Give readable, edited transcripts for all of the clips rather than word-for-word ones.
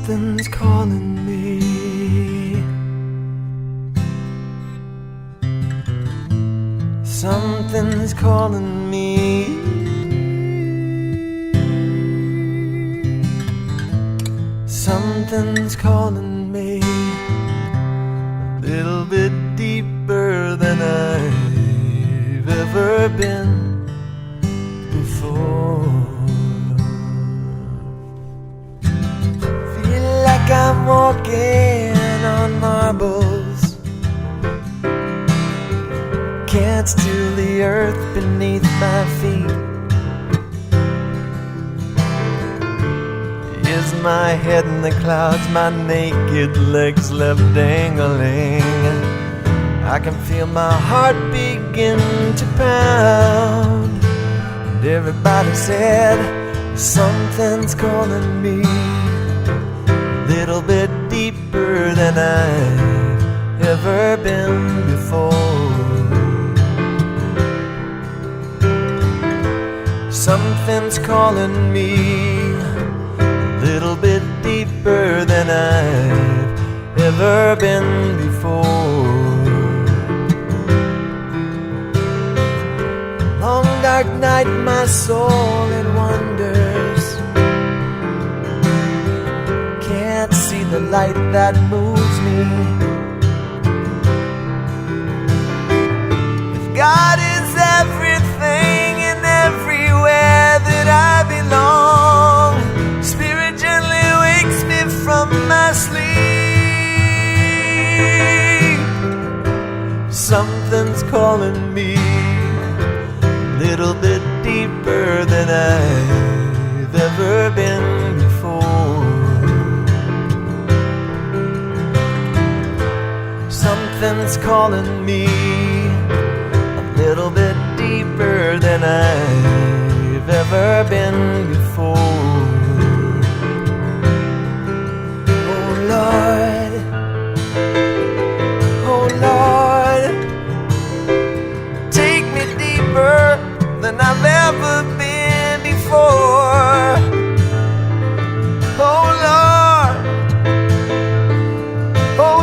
Something's calling me. Something's calling me. Something's calling me a little bit deeper than I've ever been before. Feel like I'm walking on marbles. Can't steal the earth beneath my feet. Is my head in the clouds, my naked legs left dangling. I can feel my heart begin to pound. And everybody said, something's calling me a little bit deeper than I've ever been before. Something's calling me a little bit deeper than I've ever been before. Long dark night, my soul it wanders. Can't see the light that moves me. If God is everything and everywhere that I belong, Spirit gently wakes me from my sleep. Something's calling me a little bit deeper than I've ever been before. Something's calling me a little bit deeper than I've ever been before. Oh Lord, oh Lord, take me deeper than I've ever been before. Oh Lord, oh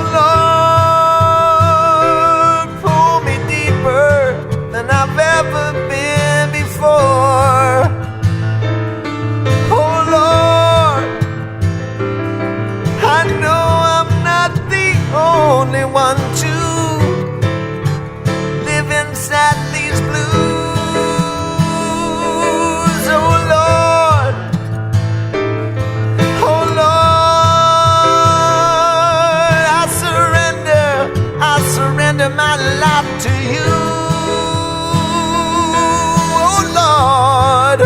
Lord, pull me deeper than I've ever been before. Oh Lord, I know I'm not the only one to live inside these blues. My life to you, oh Lord,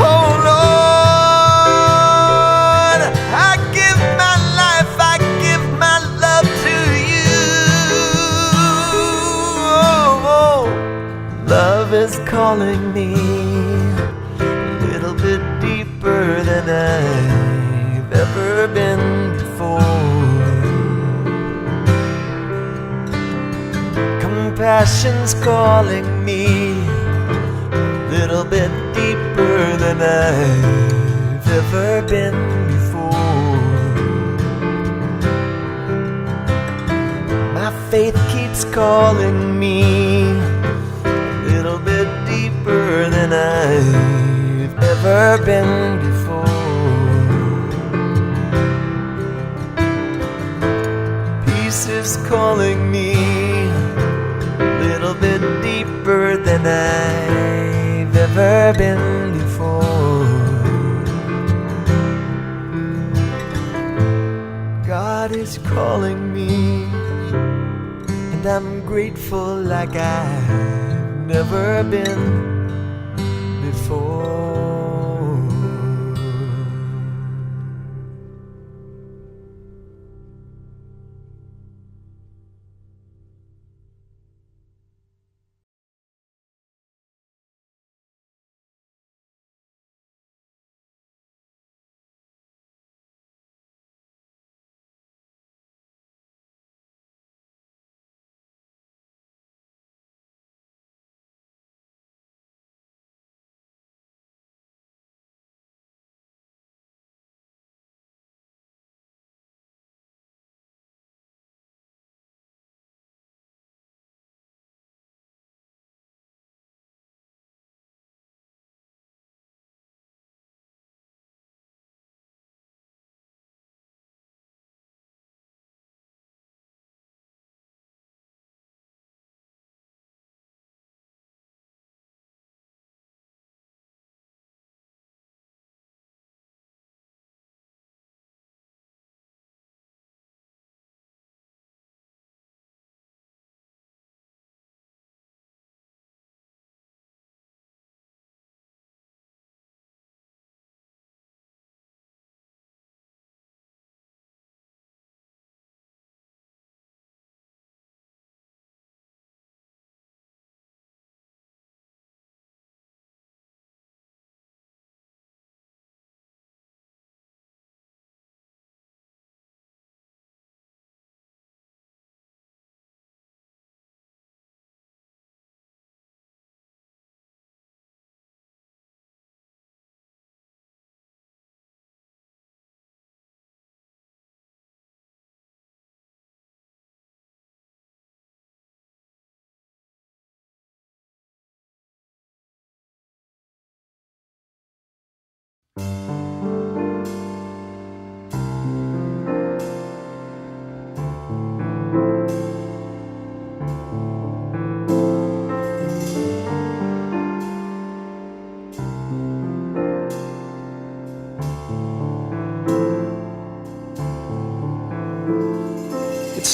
oh Lord, I give my life, I give my love to you. Oh, love is calling me a little bit deeper than I've ever been before. Compassion's calling me a little bit deeper than I've ever been before. My faith keeps calling me a little bit deeper than I've ever been before. Peace is calling me a little bit deeper than I've ever been before. God is calling me, and I'm grateful like I've never been before.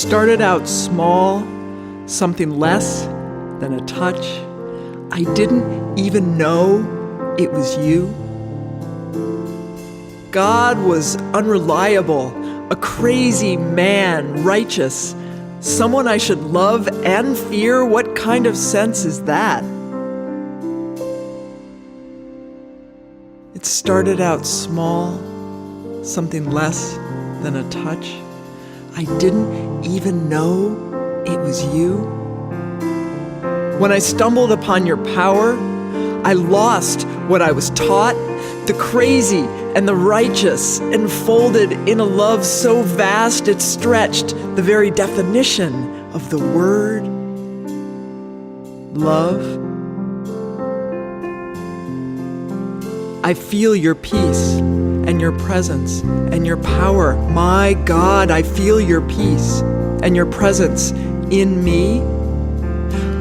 started out small, something less than a touch. I didn't even know it was you. God was unreliable, a crazy man, righteous, someone I should love and fear. What kind of sense is that? It started out small, something less than a touch. I didn't even know it was you. When I stumbled upon your power, I lost what I was taught. The crazy and the righteous enfolded in a love so vast it stretched the very definition of the word love. I feel your peace and your presence and your power. My God, I feel your peace and your presence in me.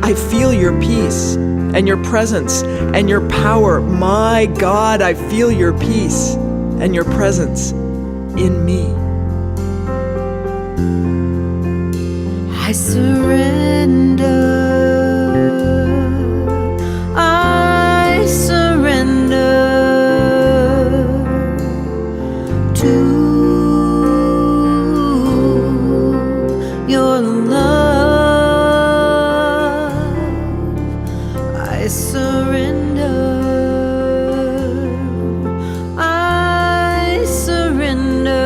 I feel your peace and your presence and your power. My God, I feel your peace and your presence in me. I surrender. I surrender to your love. I surrender. I surrender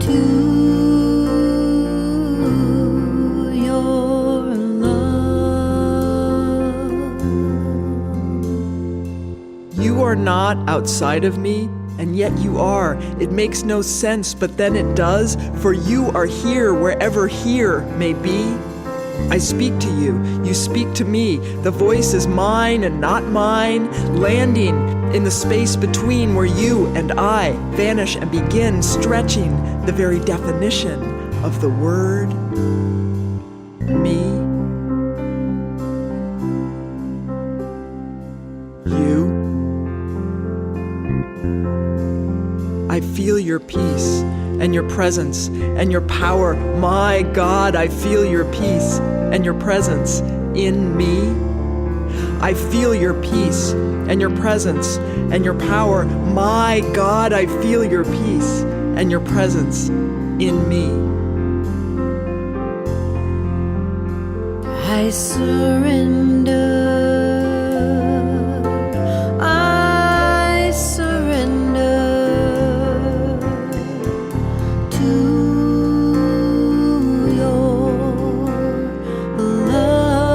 to your love. You are not outside of me, and yet you are. It makes no sense, but then it does, for you are here wherever here may be. I speak to you, you speak to me. The voice is mine and not mine, landing in the space between where you and I vanish and begin, stretching the very definition of the word me. You. I feel your peace and your presence and your power. My God, I feel your peace and your presence in me. I feel your peace and your presence and your power. My God, I feel your peace and your presence in me. I surrender. I surrender to your love.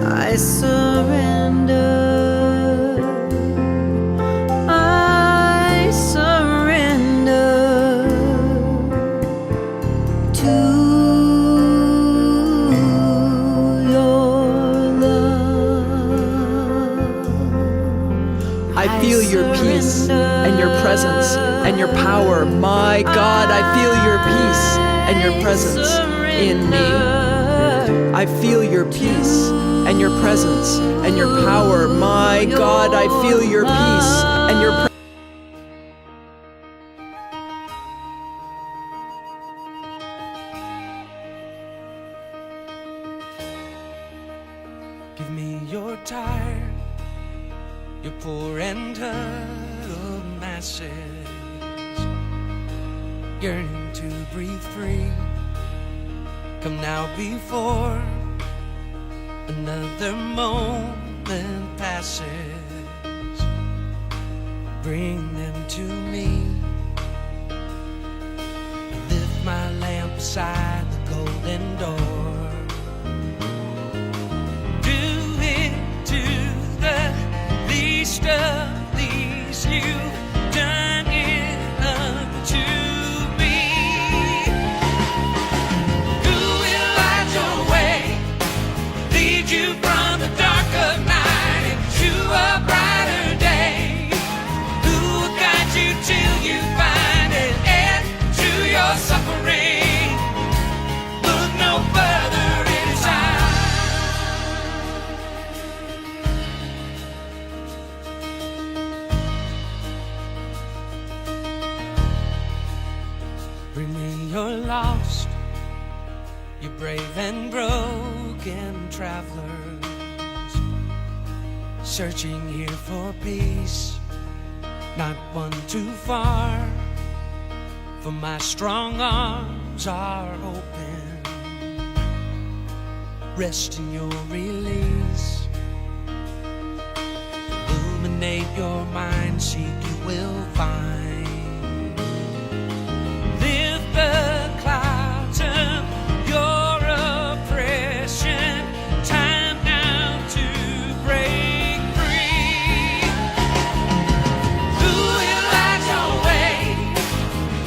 I surrender. I surrender to I feel your peace and your presence and your power. My God, I feel your peace and your presence in me. I feel your peace and your presence and your power. My God, I feel your peace and your presence. Give me your tired, your poor and huddled masses, yearning to breathe free. Come now before another moment passes. Bring them to me. I lift my lamp beside the golden door. Of these you've done it unto me. Who will light your way, lead you from the dark of night into a brighter day? Who will guide you till you find an end to your suffering? Look no further, it is I. lost, you brave and broken travelers, searching here for peace, not one too far, for my strong arms are open. Rest in your release, illuminate your mind, seek you will find. Lift the clouds of your oppression, time now to break free. Who will light your way,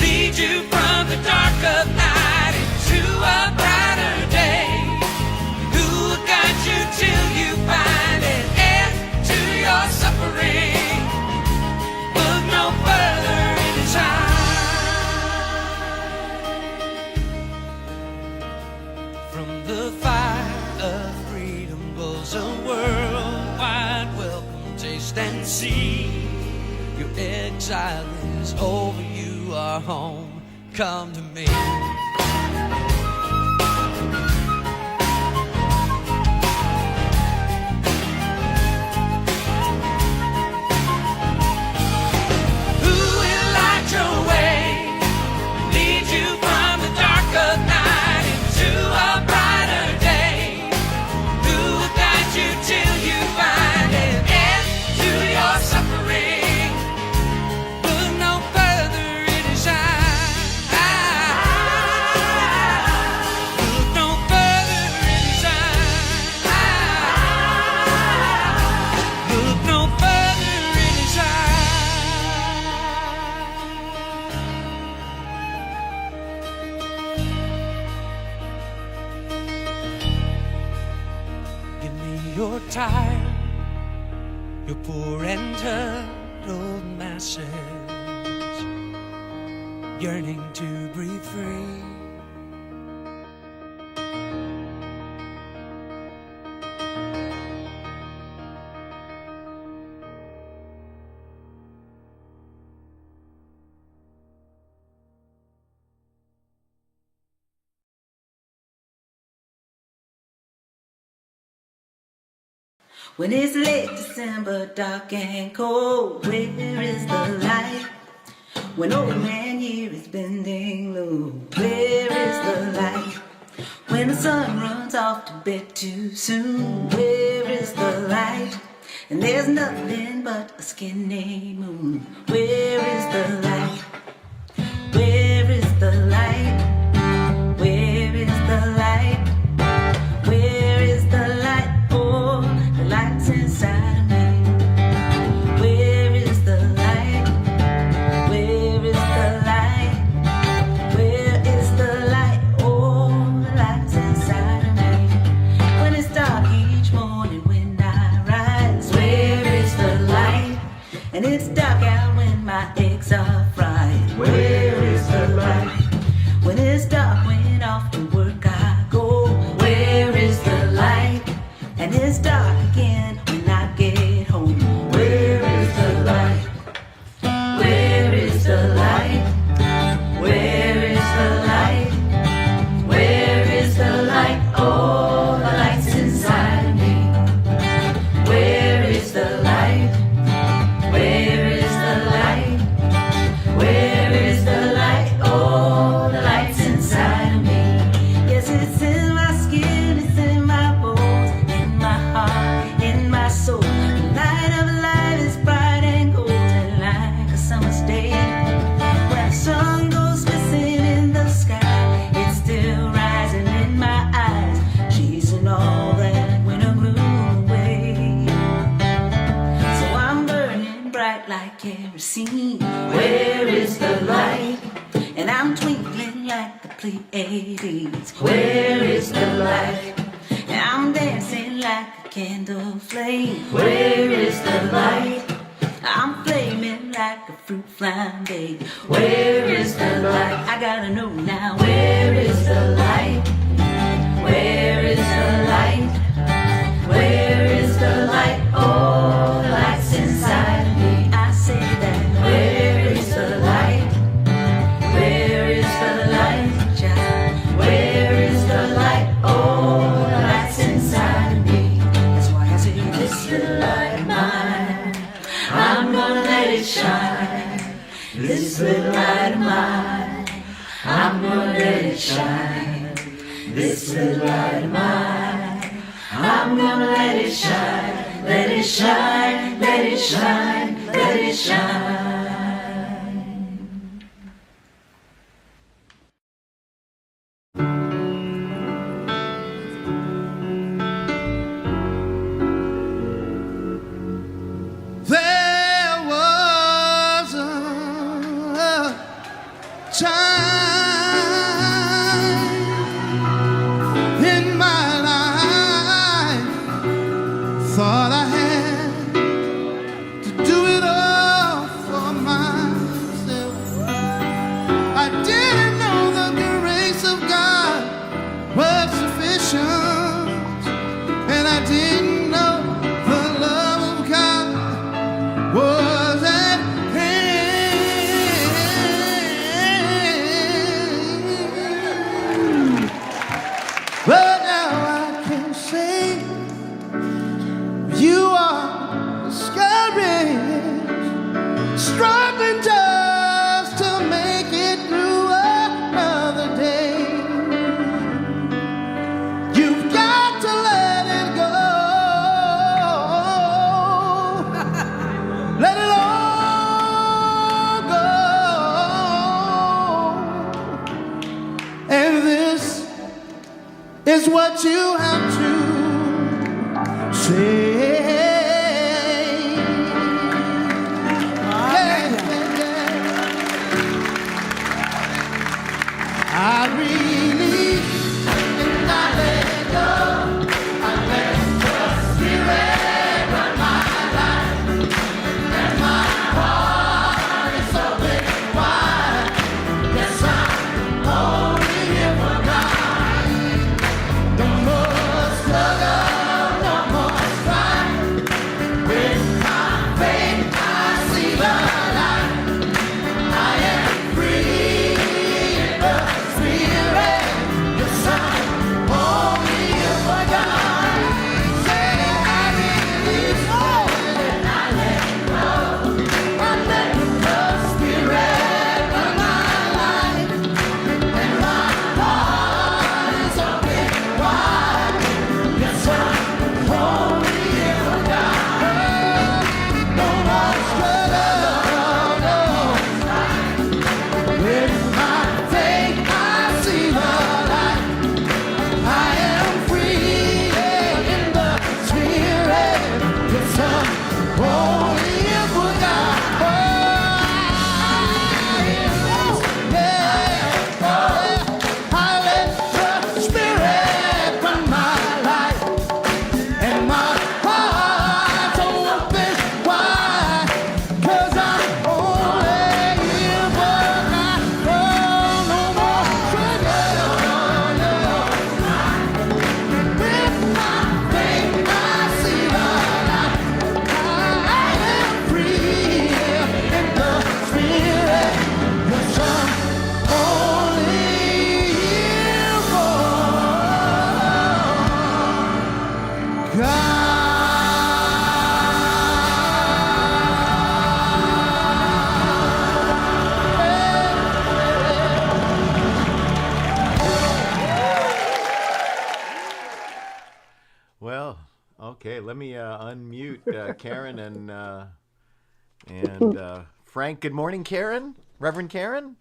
lead you from the dark of night into a brighter day? Who will guide you till you find an end to your suffering? Look no further in his eyes. From the fire of freedom blows a worldwide welcome. Taste and see, your exile is over, you are home. Come to me. Who will light your way, lead you from the dark of night into a brighter day? Who will guide you till you find an end to your suffering? Look no further in his eyes. Look no further in his eyes. Look no further in his eyes. Give me your tired, your poor and turtled masses, yearning to breathe free. When it's late December, dark and cold, where is the light? When old man here is bending low, where is the light? When the sun runs off to bed too soon, where is the light? And there's nothing but a skinny moon, where is the light? Where is the light? Where is the light? Where is the light? Oh, the light's inside me. Where is the light? Where is the light? Where is the light? Oh, the light's inside of me. When it's dark each morning when I rise, where is the light? And it's dark out when my eggs are fried. Where is the light? When it's dark when off to work I go, where is the light? And it's dark again when I get home. Where is the light? Where is the light? Where is the light? Where is the light? Oh, the light's inside of me. Where is the light? Where is the light? Where is the light? Oh, the light's inside of me. Yes, it's in my skin, it's in my bones, in my heart, in my soul. The light of life is bright and golden like a summer's day. When the sun goes missing in the sky, it's still rising in my eyes, chasing all that winter gloom away. So I'm burning bright like kerosene. Where is the light? And I'm twinkling like the Pleiades. Where is the light? And I'm dancing like a candle flame. Where is the light? I'm flaming like a fruit flambe. Where is the light? I gotta know now. Where is the light? Where is the light? Where is the light? Oh, the light's inside of me. I say that. Where is the light? Where is the light? shine. This little light of mine, I'm gonna let it shine. This little light of mine, I'm gonna let it shine. Let it shine, let it shine, let it shine. There was a time in my life, thought I had to do it all for myself. I didn't know the grace of God was sufficient, and I didn't know the love of God was at hand. But now I can say you are discouraged, struggling just to make it through another day. You've got to let it go. Let it all go. And this is what you have to say. I really did not let go. I let the Spirit run my life, and my heart is open wide. Yes, I'm only here for God. No more struggle, no more strife. With my faith, I see the light. I am free in the Spirit. Yes, I'm only here for God. Say I release all and I let go. I let the Spirit run my life, and my heart is open wide. Yes, I'm only here for God. No more struggle, no. With my faith, I see the light. I am free in the Spirit. Yes, I'm only here for God. I let the Spirit run my life, and my heart's open wide. 'Cause I'm only here for God. Oh, no more struggle, no. With my faith, I see the light. I am free in the Spirit. Yes, I'm only here for God. Well, okay, let me unmute Karen and Frank. Good morning, Karen. Reverend Karen.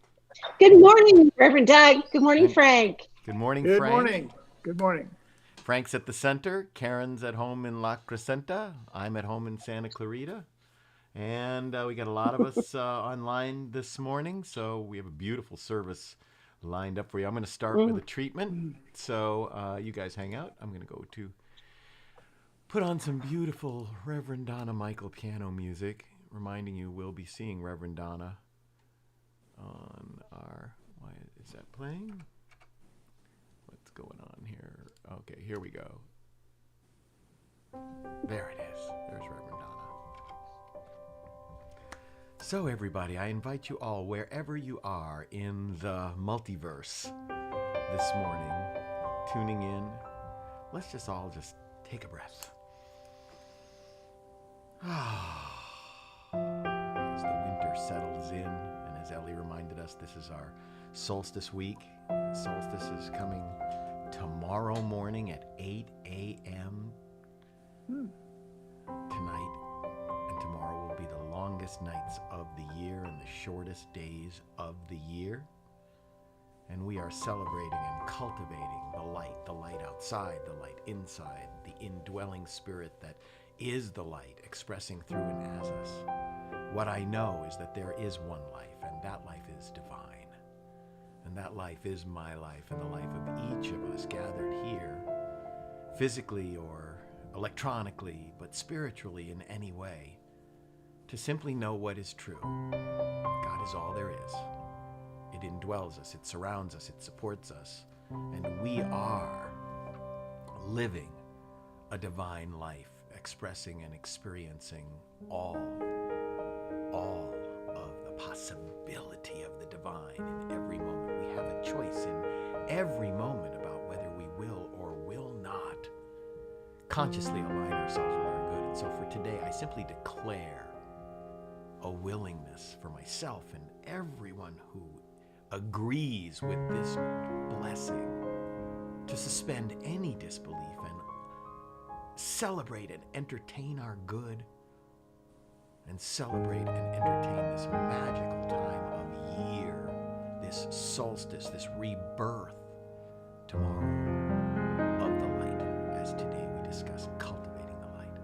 Good morning, Reverend Doug. Good morning, And- Frank. Good morning, Good Frank. morning. Good morning. Frank's at the center. Karen's at home in La Crescenta. I'm at home in Santa Clarita. And we got a lot of us online this morning. So we have a beautiful service lined up for you. I'm going to start with a treatment. So you guys hang out. I'm going to go to put on some beautiful Reverend Donna Michael piano music, reminding you we'll be seeing Reverend Donna on our... Why is that playing? What's going on here? Okay, here we go. There it is. There's Reverend Donna. So everybody, I invite you all, wherever you are in the multiverse this morning, tuning in, let's just all just take a breath. There's the is in, and as Ellie reminded us, this is our solstice week. Solstice is coming tomorrow morning at 8 a.m. Tonight and tomorrow will be the longest nights of the year and the shortest days of the year. And we are celebrating and cultivating the light outside, the light inside, the indwelling spirit that is the light expressing through and as us. What I know is that there is one life, and that life is divine. And that life is my life and the life of each of us gathered here, physically or electronically, but spiritually in any way, to simply know what is true. God is all there is. It indwells us, it surrounds us, it supports us, and we are living a divine life, expressing and experiencing all of the possibility of the divine in every moment. We have a choice in every moment about whether we will or will not consciously align ourselves with our good. And so for today, I simply declare a willingness for myself and everyone who agrees with this blessing to suspend any disbelief and celebrate and entertain our good and celebrate and entertain this magical time of year, this solstice, this rebirth tomorrow of the light, as today we discuss cultivating the light.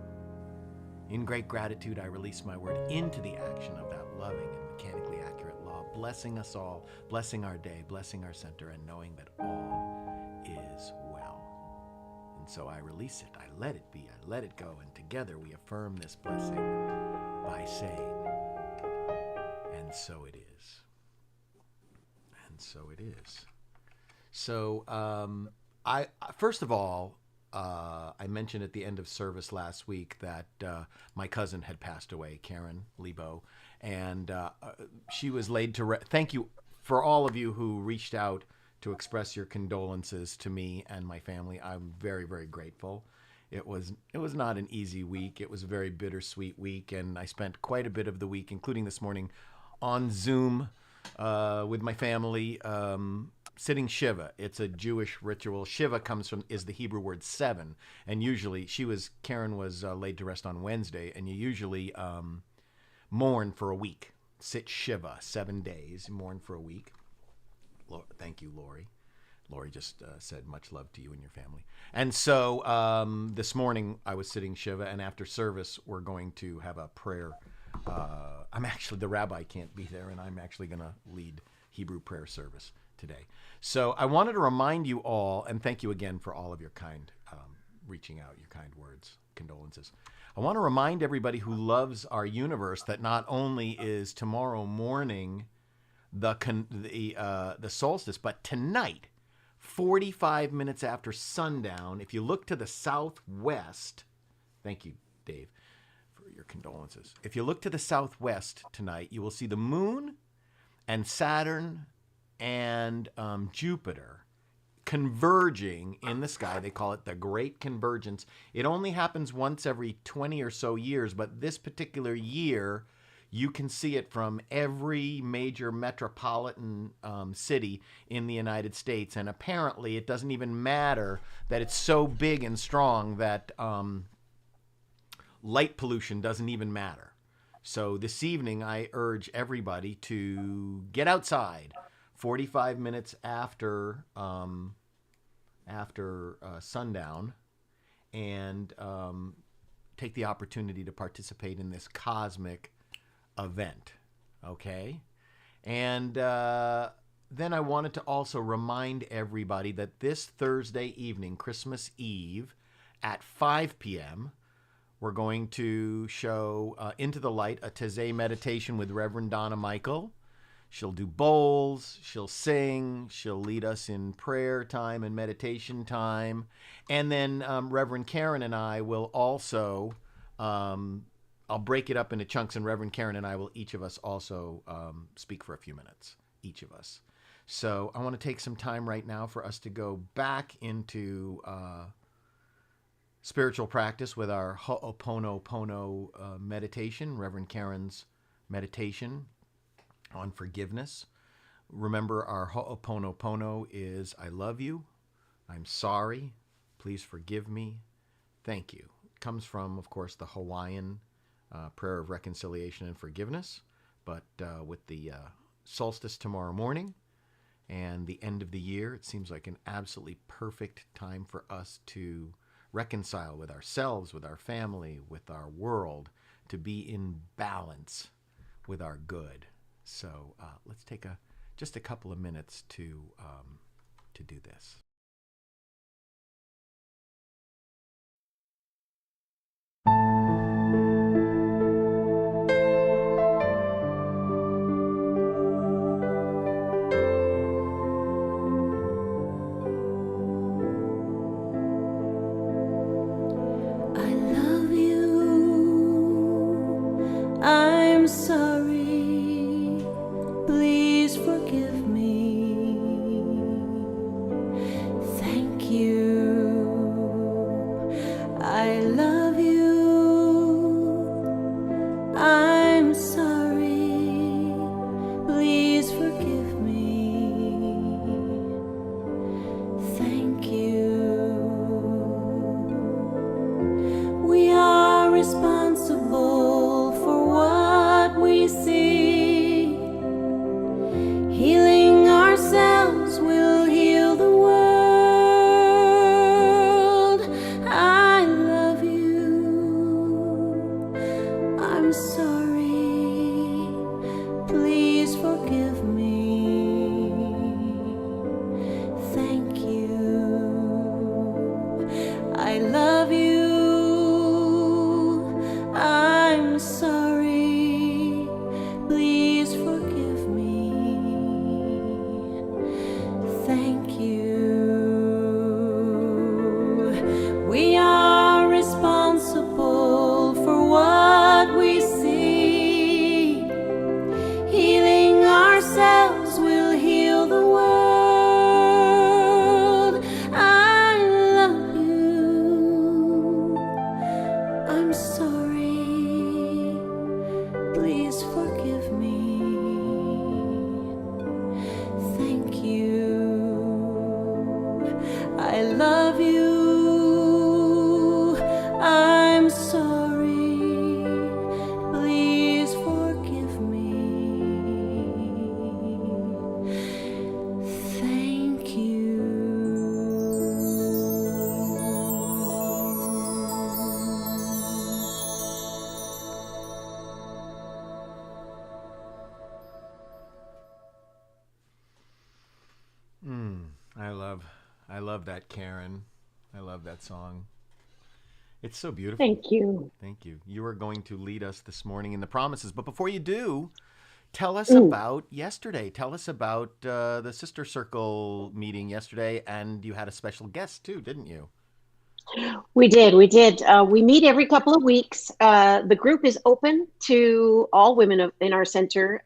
In great gratitude, I release my word into the action of that loving and mechanically accurate law, blessing us all, blessing our day, blessing our center, and knowing that all is well. And so I release it, I let it be, I let it go, and together we affirm this blessing by saying, and so it is. And so it is. So I first of all, I mentioned at the end of service last week that my cousin had passed away, Karen Lebo, and she was laid to rest. Thank you for all of you who reached out to express your condolences to me and my family. I'm very, very grateful. It was not an easy week. It was a very bittersweet week, and I spent quite a bit of the week, including this morning, on Zoom with my family, sitting Shiva. It's a Jewish ritual. Shiva is the Hebrew word seven, and usually Karen was laid to rest on Wednesday, and you usually mourn for a week. Sit Shiva, 7 days, mourn for a week. Thank you, Lori. Lori just said much love to you and your family. And so this morning I was sitting Shiva, and after service we're going to have a prayer. The rabbi can't be there, and I'm actually going to lead Hebrew prayer service today. So I wanted to remind you all, and thank you again for all of your kind reaching out, your kind words, condolences. I want to remind everybody who loves our universe that not only is tomorrow morning the solstice, but tonight, 45 minutes after sundown, if you look to the southwest, thank you, Dave, for your condolences. If you look to the southwest tonight, you will see the moon and Saturn and Jupiter converging in the sky. They call it the Great Convergence. It only happens once every 20 or so years, but this particular year, you can see it from every major metropolitan city in the United States. And apparently it doesn't even matter that it's so big and strong that light pollution doesn't even matter. So this evening, I urge everybody to get outside 45 minutes after sundown and take the opportunity to participate in this cosmic event, okay? And then I wanted to also remind everybody that this Thursday evening, Christmas Eve, at 5 p.m., we're going to show Into the Light, a Taizé meditation with Reverend Donna Michael. She'll do bowls, she'll sing, she'll lead us in prayer time and meditation time. And then Reverend Karen and I will also... I'll break it up into chunks, and Reverend Karen and I will each of us also speak for a few minutes, each of us. So I want to take some time right now for us to go back into spiritual practice with our Ho'oponopono meditation, Reverend Karen's meditation. on forgiveness. Remember, our ho'oponopono is I love you, I'm sorry, please forgive me, thank you. It comes from, of course, the Hawaiian prayer of reconciliation and forgiveness. But with the solstice tomorrow morning and the end of the year, it seems like an absolutely perfect time for us to reconcile with ourselves, with our family, with our world, to be in balance with our good. So let's take just a couple of minutes to do this. I love you. I'm sorry. Please forgive me. Thank you. I love you. I'm sorry. Please forgive me. Thank you. We are responsible for what we see. Healing ourselves will heal the world. I love you. I'm sorry. Please forgive me. Thank you. I love you. I'm sorry. Please forgive me. Thank you. We are responsible for what we see. Healing ourselves will heal the world. I love you. I'm sorry. Please forgive me. Thank you. I love you. I'm sorry. Please forgive me. Thank you. I love that, Karen. I love that song. It's so beautiful. Thank you. Thank you. You are going to lead us this morning in the promises. But before you do, tell us about yesterday. Tell us about the Sister Circle meeting yesterday. And you had a special guest too, didn't you? We did. We did. We meet every couple of weeks. The group is open to all women in our center,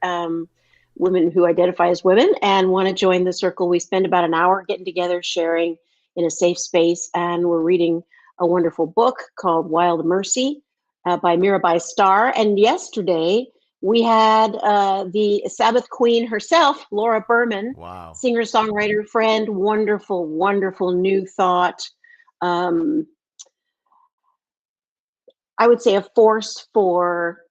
women who identify as women and want to join the circle. We spend about an hour getting together, sharing in a safe space, and we're reading a wonderful book called Wild Mercy by Mirabai Starr. And yesterday we had the Sabbath Queen herself, Laura Berman, Wow. singer-songwriter friend, wonderful, wonderful new thought. I would say a force for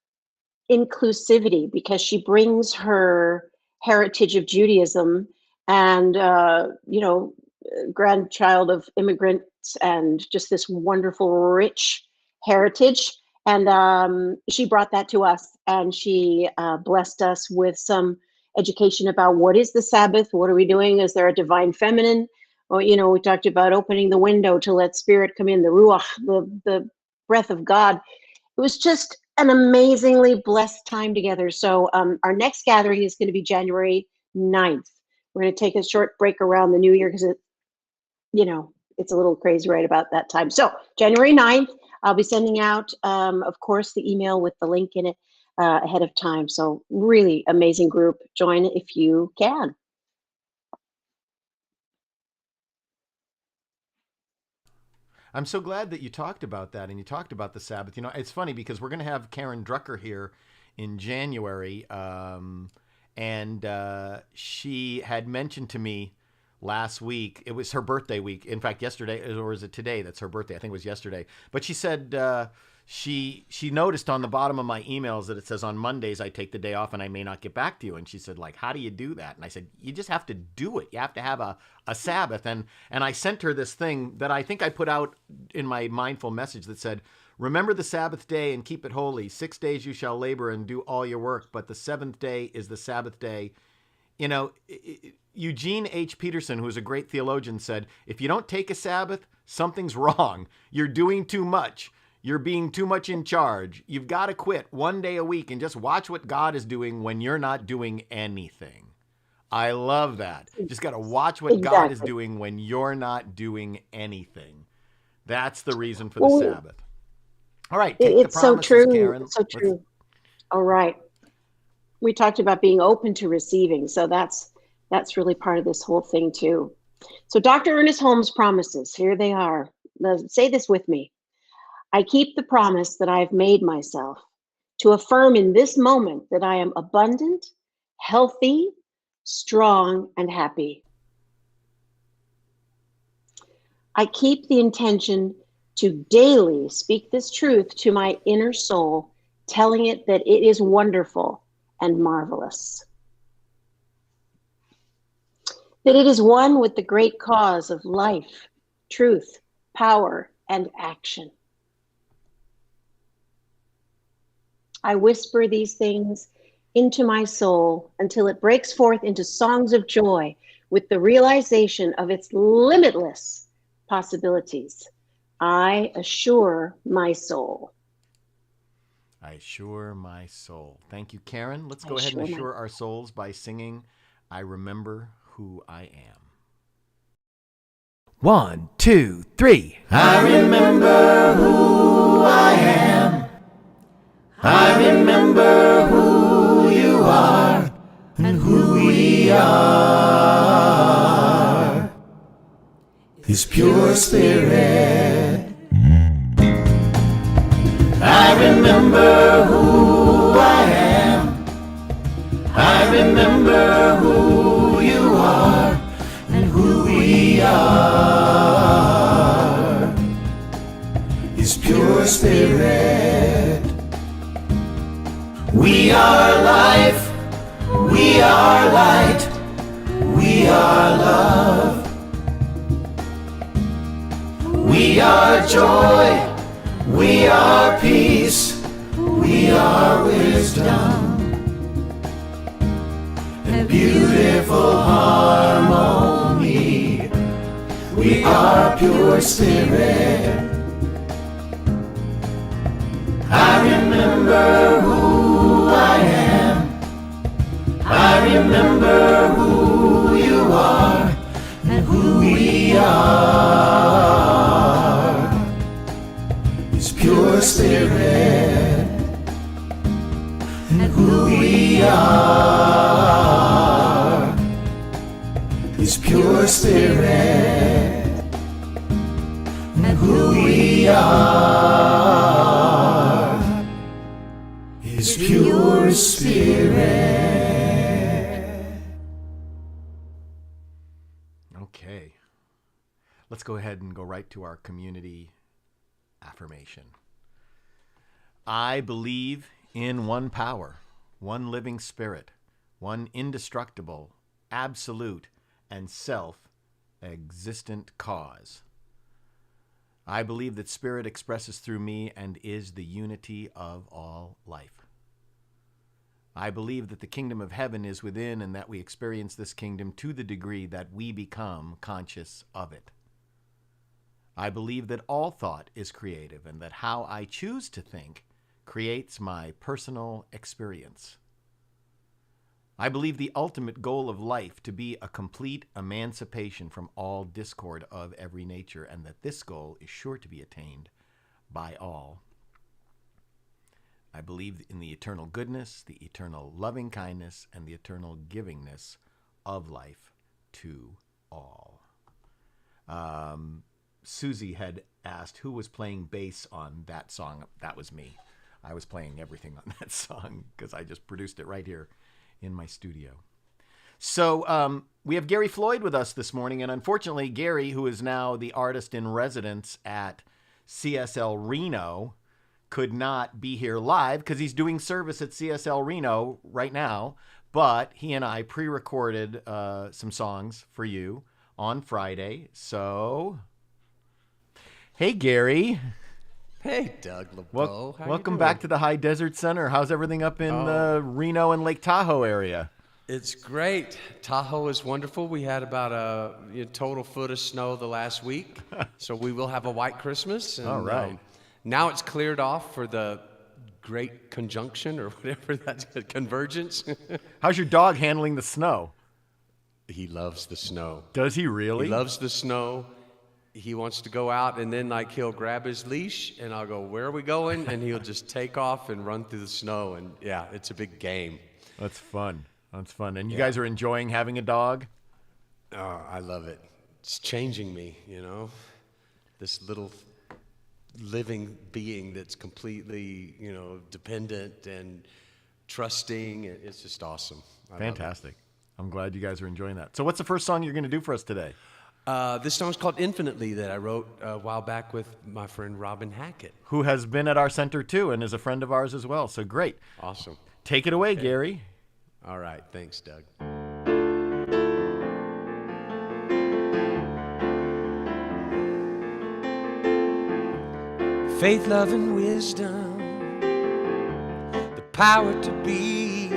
inclusivity because she brings her heritage of Judaism and, grandchild of immigrants and just this wonderful, rich heritage. And she brought that to us and she blessed us with some education about what is the Sabbath? What are we doing? Is there a divine feminine? Well, we talked about opening the window to let spirit come in, the ruach, the breath of God. It was just an amazingly blessed time together. So our next gathering is going to be January 9th. We're going to take a short break around the new year because it's a little crazy right about that time. So January 9th, I'll be sending out, of course, the email with the link in it ahead of time. So really amazing group. Join if you can. I'm so glad that you talked about that and you talked about the Sabbath. It's funny because we're going to have Karen Drucker here in January. And she had mentioned to me last week, it was her birthday week. In fact, yesterday, or is it today? That's her birthday. I think it was yesterday. But she said she noticed on the bottom of my emails that it says on Mondays I take the day off and I may not get back to you. And she said, like, how do you do that? And I said, you just have to do it. You have to have a Sabbath. And I sent her this thing that I think I put out in my mindful message that said, remember the Sabbath day and keep it holy. 6 days you shall labor and do all your work, but the seventh day is the Sabbath day. You know, Eugene H. Peterson, who's a great theologian, said, if you don't take a Sabbath, something's wrong. You're doing too much. You're being too much in charge. You've got to quit one day a week and just watch what God is doing when you're not doing anything. I love that. Just got to watch what God is doing when you're not doing anything. That's the reason for the Sabbath. All right, take it's the promises, so true. Karen. It's so true. All right. We talked about being open to receiving. So that's really part of this whole thing too. So Dr. Ernest Holmes' promises, here they are. Say this with me. I keep the promise that I've made myself to affirm in this moment that I am abundant, healthy, strong, and happy. I keep the intention to daily speak this truth to my inner soul, telling it that it is wonderful and marvelous. That it is one with the great cause of life, truth, power, and action. I whisper these things into my soul until it breaks forth into songs of joy with the realization of its limitless possibilities. I assure my soul. I assure my soul. Thank you, Karen. Let's go ahead and assure our souls by singing I Remember Who I Am. 1, 2, 3. I remember who I am. I remember who you are and who we are. His pure spirit. I remember who I am. I remember who you are and who we are. His pure spirit. We are life. We are light. We are love. We are joy. We are peace, we are wisdom, and beautiful harmony. We are pure spirit. I remember who I am. I remember who you are and who we are. Pure spirit, and who we are. His pure spirit, and who we are. His pure spirit. Okay. Let's go ahead and go right to our community affirmation. I believe in one power, one living spirit, one indestructible, absolute, and self-existent cause. I believe that spirit expresses through me and is the unity of all life. I believe that the kingdom of heaven is within and that we experience this kingdom to the degree that we become conscious of it. I believe that all thought is creative and that how I choose to think creates my personal experience. I believe the ultimate goal of life to be a complete emancipation from all discord of every nature, and that this goal is sure to be attained by all. I believe in the eternal goodness, the eternal loving kindness, and the eternal givingness of life to all. Susie had asked who was playing bass on that song. That was me. I was playing everything on that song because I just produced it right here in my studio. So we have Gary Floyd with us this morning, and unfortunately, Gary, who is now the artist in residence at CSL Reno, could not be here live because he's doing service at CSL Reno right now. But he and I pre-recorded some songs for you on Friday. So, hey, Gary. Hey, Doug LeBeau. Welcome back to the High Desert Center. How's everything up in the Reno and Lake Tahoe area? It's great. Tahoe is wonderful. We had about a total foot of snow the last week, so we will have a white Christmas. And, all right. Now it's cleared off for the Great Conjunction or whatever that's convergence. How's your dog handling the snow? He loves the snow. Does he really? He loves the snow. He wants to go out, and then he'll grab his leash, and I'll go, "Where are we going?" And he'll just take off and run through the snow. And yeah, it's a big game. That's fun. That's fun. And you guys are enjoying having a dog? Oh, I love it. It's changing me, this little living being that's completely, dependent and trusting. It's just awesome. Fantastic. I'm glad you guys are enjoying that. So what's the first song you're going to do for us today? This song's called Infinitely that I wrote a while back with my friend Robin Hackett. Who has been at our center too and is a friend of ours as well. So great. Awesome. Take it away, Gary. All right. Thanks, Doug. Faith, love, and wisdom, the power to be,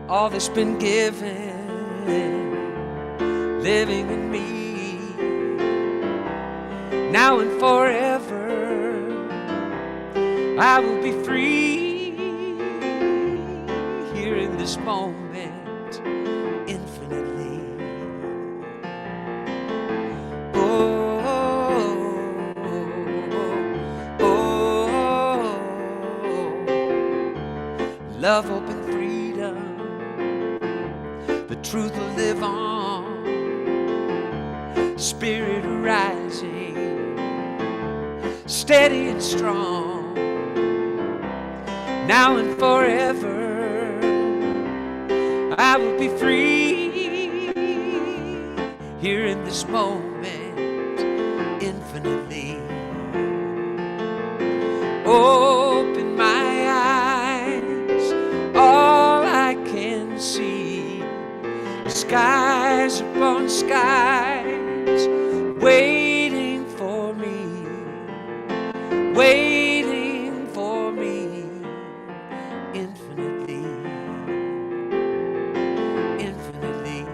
all that's been given, living in me, now and forever, I will be free, here in this moment, infinitely. Love, hope, and freedom, the truth will live on, spirit rising, steady and strong, now and forever, I will be free, here in this moment, infinitely. Open my eyes, all I can see, skies upon skies, waiting for me, infinitely, infinitely.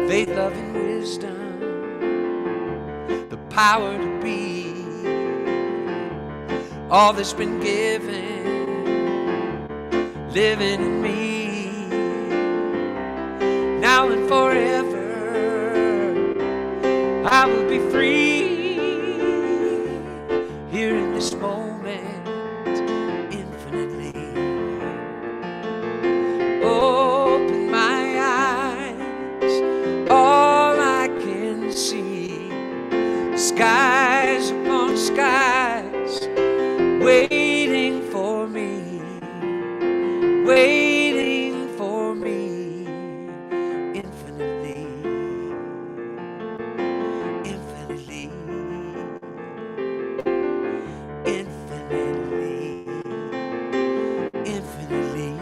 Faith, love, and wisdom, the power to be, all that's been given, living in me, now and forever, I will be free, here in this moment, infinitely. Open my eyes, all I can see, skies upon skies, waiting for me, infinitely, infinitely, infinitely, infinitely.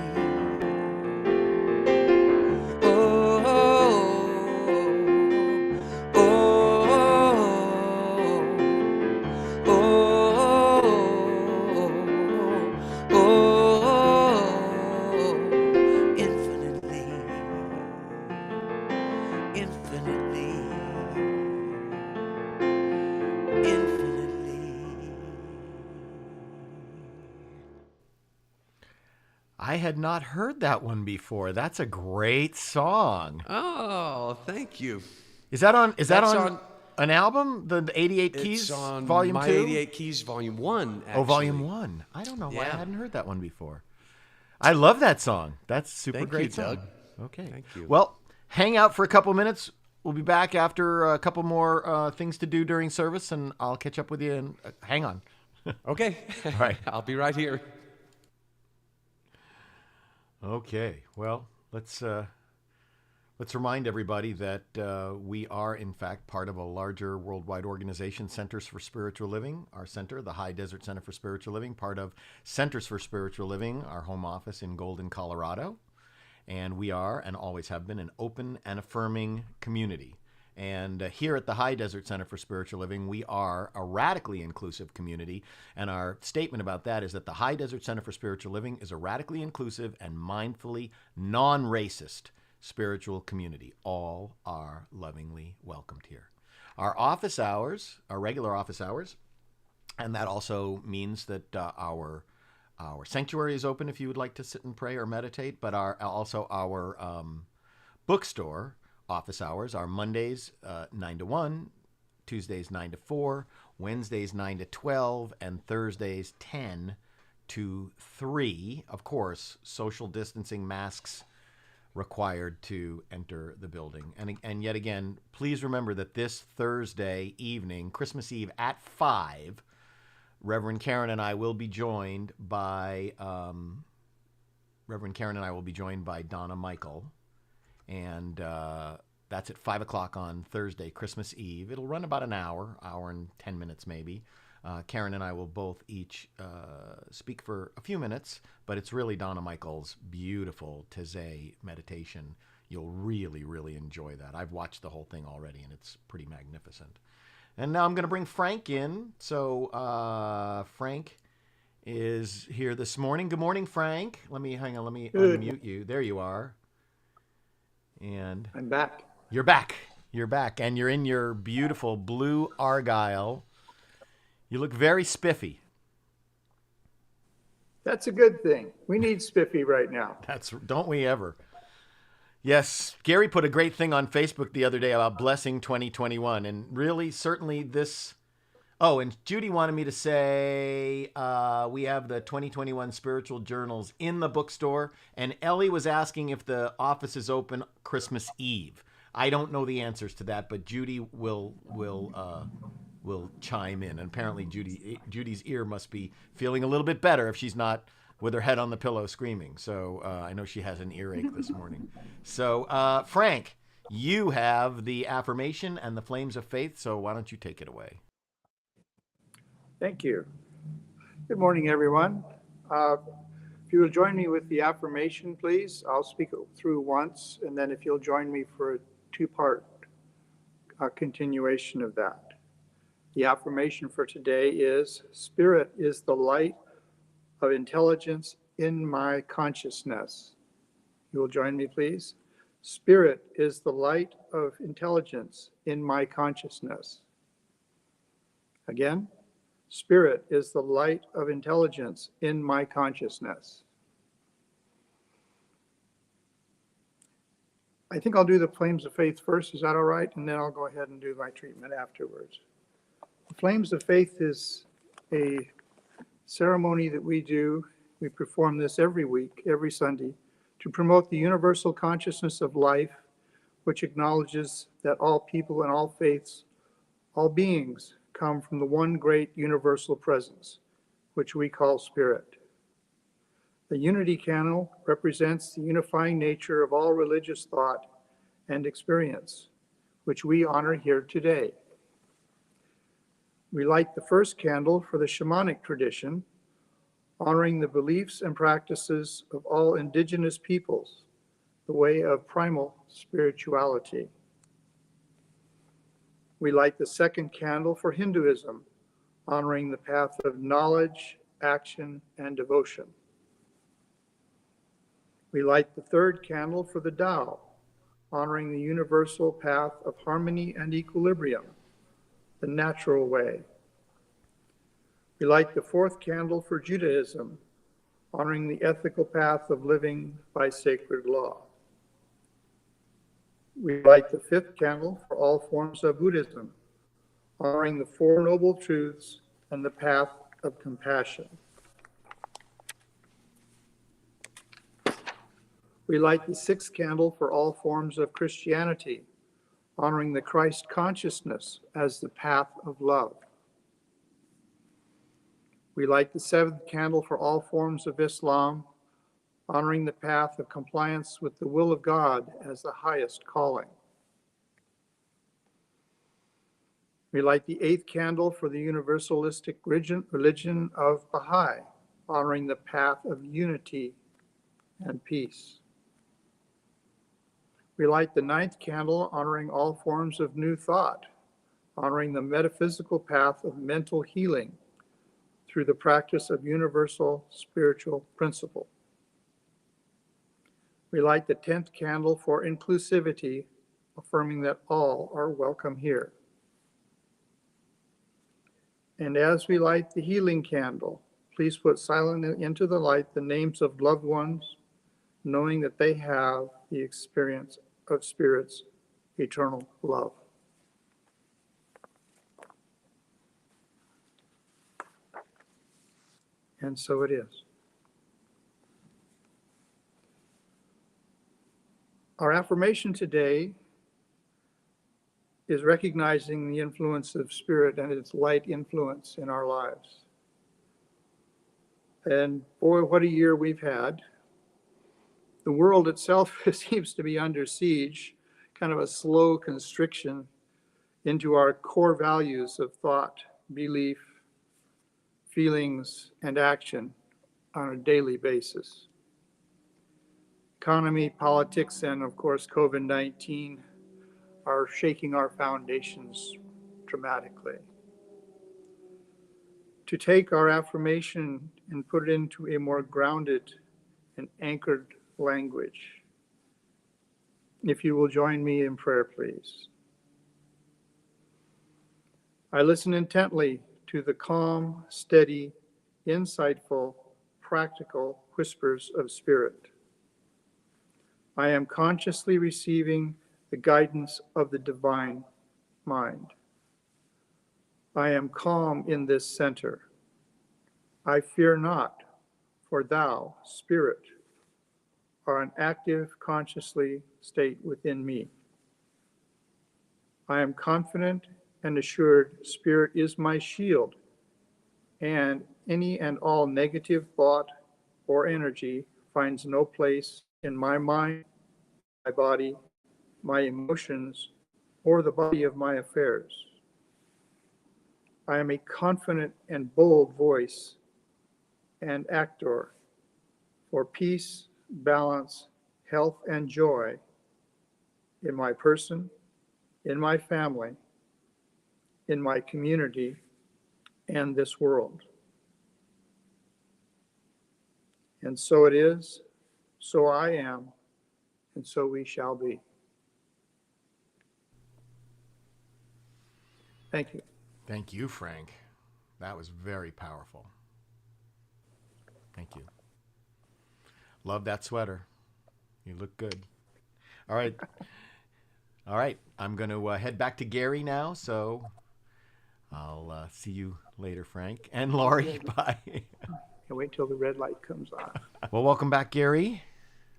I had not heard that one before. That's a great song. Oh, thank you. Is that on That's on an album? The 88 Keys It's on Volume My 2? 88 Keys Volume 1, actually. Oh, Volume 1. I don't know why I Yeah. hadn't heard that one before. I love that song. That's a super Thank great you, song. Doug. Okay. Thank you. Well, hang out for a couple minutes. we'll be back after a couple more things to do during service, and I'll catch up with you. And hang on. Okay. All right. I'll be right here. Okay. Well, let's remind everybody that we are, in fact, part of a larger worldwide organization, Centers for Spiritual Living. Our center, the High Desert Center for Spiritual Living, part of Centers for Spiritual Living, our home office in Golden, Colorado. And we are, and always have been, an open and affirming community. And here at the High Desert Center for Spiritual Living, we are a radically inclusive community. And our statement about that is that the High Desert Center for Spiritual Living is a radically inclusive and mindfully non-racist spiritual community. All are lovingly welcomed here. Our office hours, our regular office hours, and that also means that our sanctuary is open if you would like to sit and pray or meditate, but our bookstore office hours are Mondays 9 to 1, Tuesdays 9 to 4, Wednesdays 9 to 12, and Thursdays 10 to 3. Of course, social distancing, masks required to enter the building. And yet again, please remember that this Thursday evening, Christmas Eve at 5, Reverend Karen and I will be joined by Donna Michael, and that's at 5 o'clock on Thursday, Christmas Eve. It'll run about an hour and 10 minutes maybe. Karen and I will both each speak for a few minutes, but it's really Donna Michael's beautiful Taizé meditation. You'll really, really enjoy that. I've watched the whole thing already, and it's pretty magnificent. And now I'm going to bring Frank in. So Frank is here this morning. Good morning, Frank. Let me unmute you. There you are. And I'm back. You're back. You're back. And you're in your beautiful blue Argyle. You look very spiffy. That's a good thing. We need spiffy right now. Don't we ever? Yes, Gary put a great thing on Facebook the other day about blessing 2021, and really, certainly this. Oh, and Judy wanted me to say we have the 2021 spiritual journals in the bookstore, and Ellie was asking if the office is open Christmas Eve. I don't know the answers to that, but Judy will chime in. And apparently, Judy's ear must be feeling a little bit better if she's not with her head on the pillow screaming. So I know she has an earache this morning. So Frank, you have the affirmation and the flames of faith. So why don't you take it away? Thank you. Good morning, everyone. If you will join me with the affirmation, please. I'll speak it through once, and then if you'll join me for a two-part continuation of that. The affirmation for today is, Spirit is the light of intelligence in my consciousness. You will join me, please. Spirit is the light of intelligence in my consciousness. Again, Spirit is the light of intelligence in my consciousness. I think I'll do the flames of faith first. Is that all right? And then I'll go ahead and do my treatment afterwards. The flames of faith is a ceremony that we do. We perform this every week, every Sunday, to promote the universal consciousness of life, which acknowledges that all people and all faiths, all beings, come from the one great universal presence, which we call Spirit. The unity candle represents the unifying nature of all religious thought and experience, which we honor here today. We light the first candle for the shamanic tradition, honoring the beliefs and practices of all indigenous peoples, the way of primal spirituality. We light the second candle for Hinduism, honoring the path of knowledge, action, and devotion. We light the third candle for the Tao, honoring the universal path of harmony and equilibrium, the natural way. We light the fourth candle for Judaism, honoring the ethical path of living by sacred law. We light the fifth candle for all forms of Buddhism, honoring the Four Noble Truths and the path of compassion. We light the sixth candle for all forms of Christianity, honoring the Christ consciousness as the path of love. We light the seventh candle for all forms of Islam, honoring the path of compliance with the will of God as the highest calling. We light the eighth candle for the universalistic religion of Baha'i, honoring the path of unity and peace. We light the ninth candle, honoring all forms of new thought, honoring the metaphysical path of mental healing through the practice of universal spiritual principle. We light the 10th candle for inclusivity, affirming that all are welcome here. And as we light the healing candle, please put silently into the light the names of loved ones, knowing that they have the experience of Spirit's eternal love. And so it is. Our affirmation today is recognizing the influence of Spirit and its light influence in our lives. And boy, what a year we've had. The world itself seems to be under siege, kind of a slow constriction into our core values of thought, belief, feelings, and action on a daily basis. Economy, politics, and of course, COVID-19 are shaking our foundations dramatically. To take our affirmation and put it into a more grounded and anchored language. If you will join me in prayer, please. I listen intently to the calm, steady, insightful, practical whispers of Spirit. I am consciously receiving the guidance of the divine mind. I am calm in this center. I fear not, for thou, Spirit, are an active, consciously state within me. I am confident and assured Spirit is my shield, and any and all negative thought or energy finds no place in my mind, my body, my emotions, or the body of my affairs. I am a confident and bold voice and actor for peace, balance, health, and joy in my person, in my family, in my community, and this world. And so it is, so I am, and so we shall be. Thank you. Thank you, Frank. That was very powerful. Thank you. Love that sweater. You look good. All right. All right. I'm going to head back to Gary now. So I'll see you later, Frank. And Laurie, bye. And wait till the red light comes on. Well, welcome back, Gary.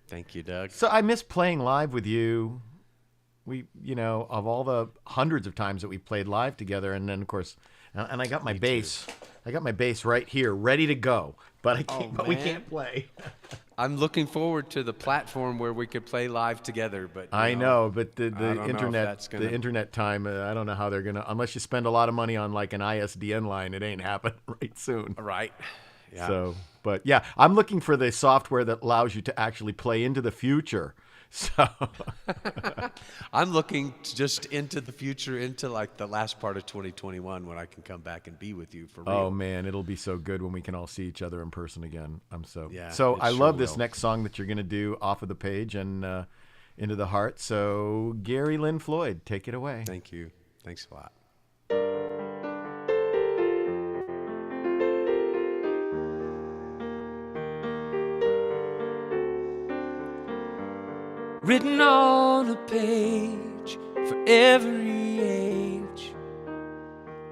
Thank you, Doug. So I miss playing live with you. We, of all the hundreds of times that we played live together, and then of course, and I got my bass. I got my bass right here, ready to go, but I can't. But we can't play. I'm looking forward to the platform where we could play live together. But I know, but the internet, internet time, I don't know how they're gonna. Unless you spend a lot of money on like an ISDN line, it ain't happening right soon. Right. Yeah. So, but yeah, I'm looking for the software that allows you to actually play into the future. So I'm looking just into the future, into like the last part of 2021 when I can come back and be with you for real. Oh man, it'll be so good when we can all see each other in person again. Yeah, So I sure love this will. next song that you're going to do, Off of the Page and Into the Heart. So Gary Lynn Floyd, take it away. Thank you. Thanks a lot. Written on a page for every age,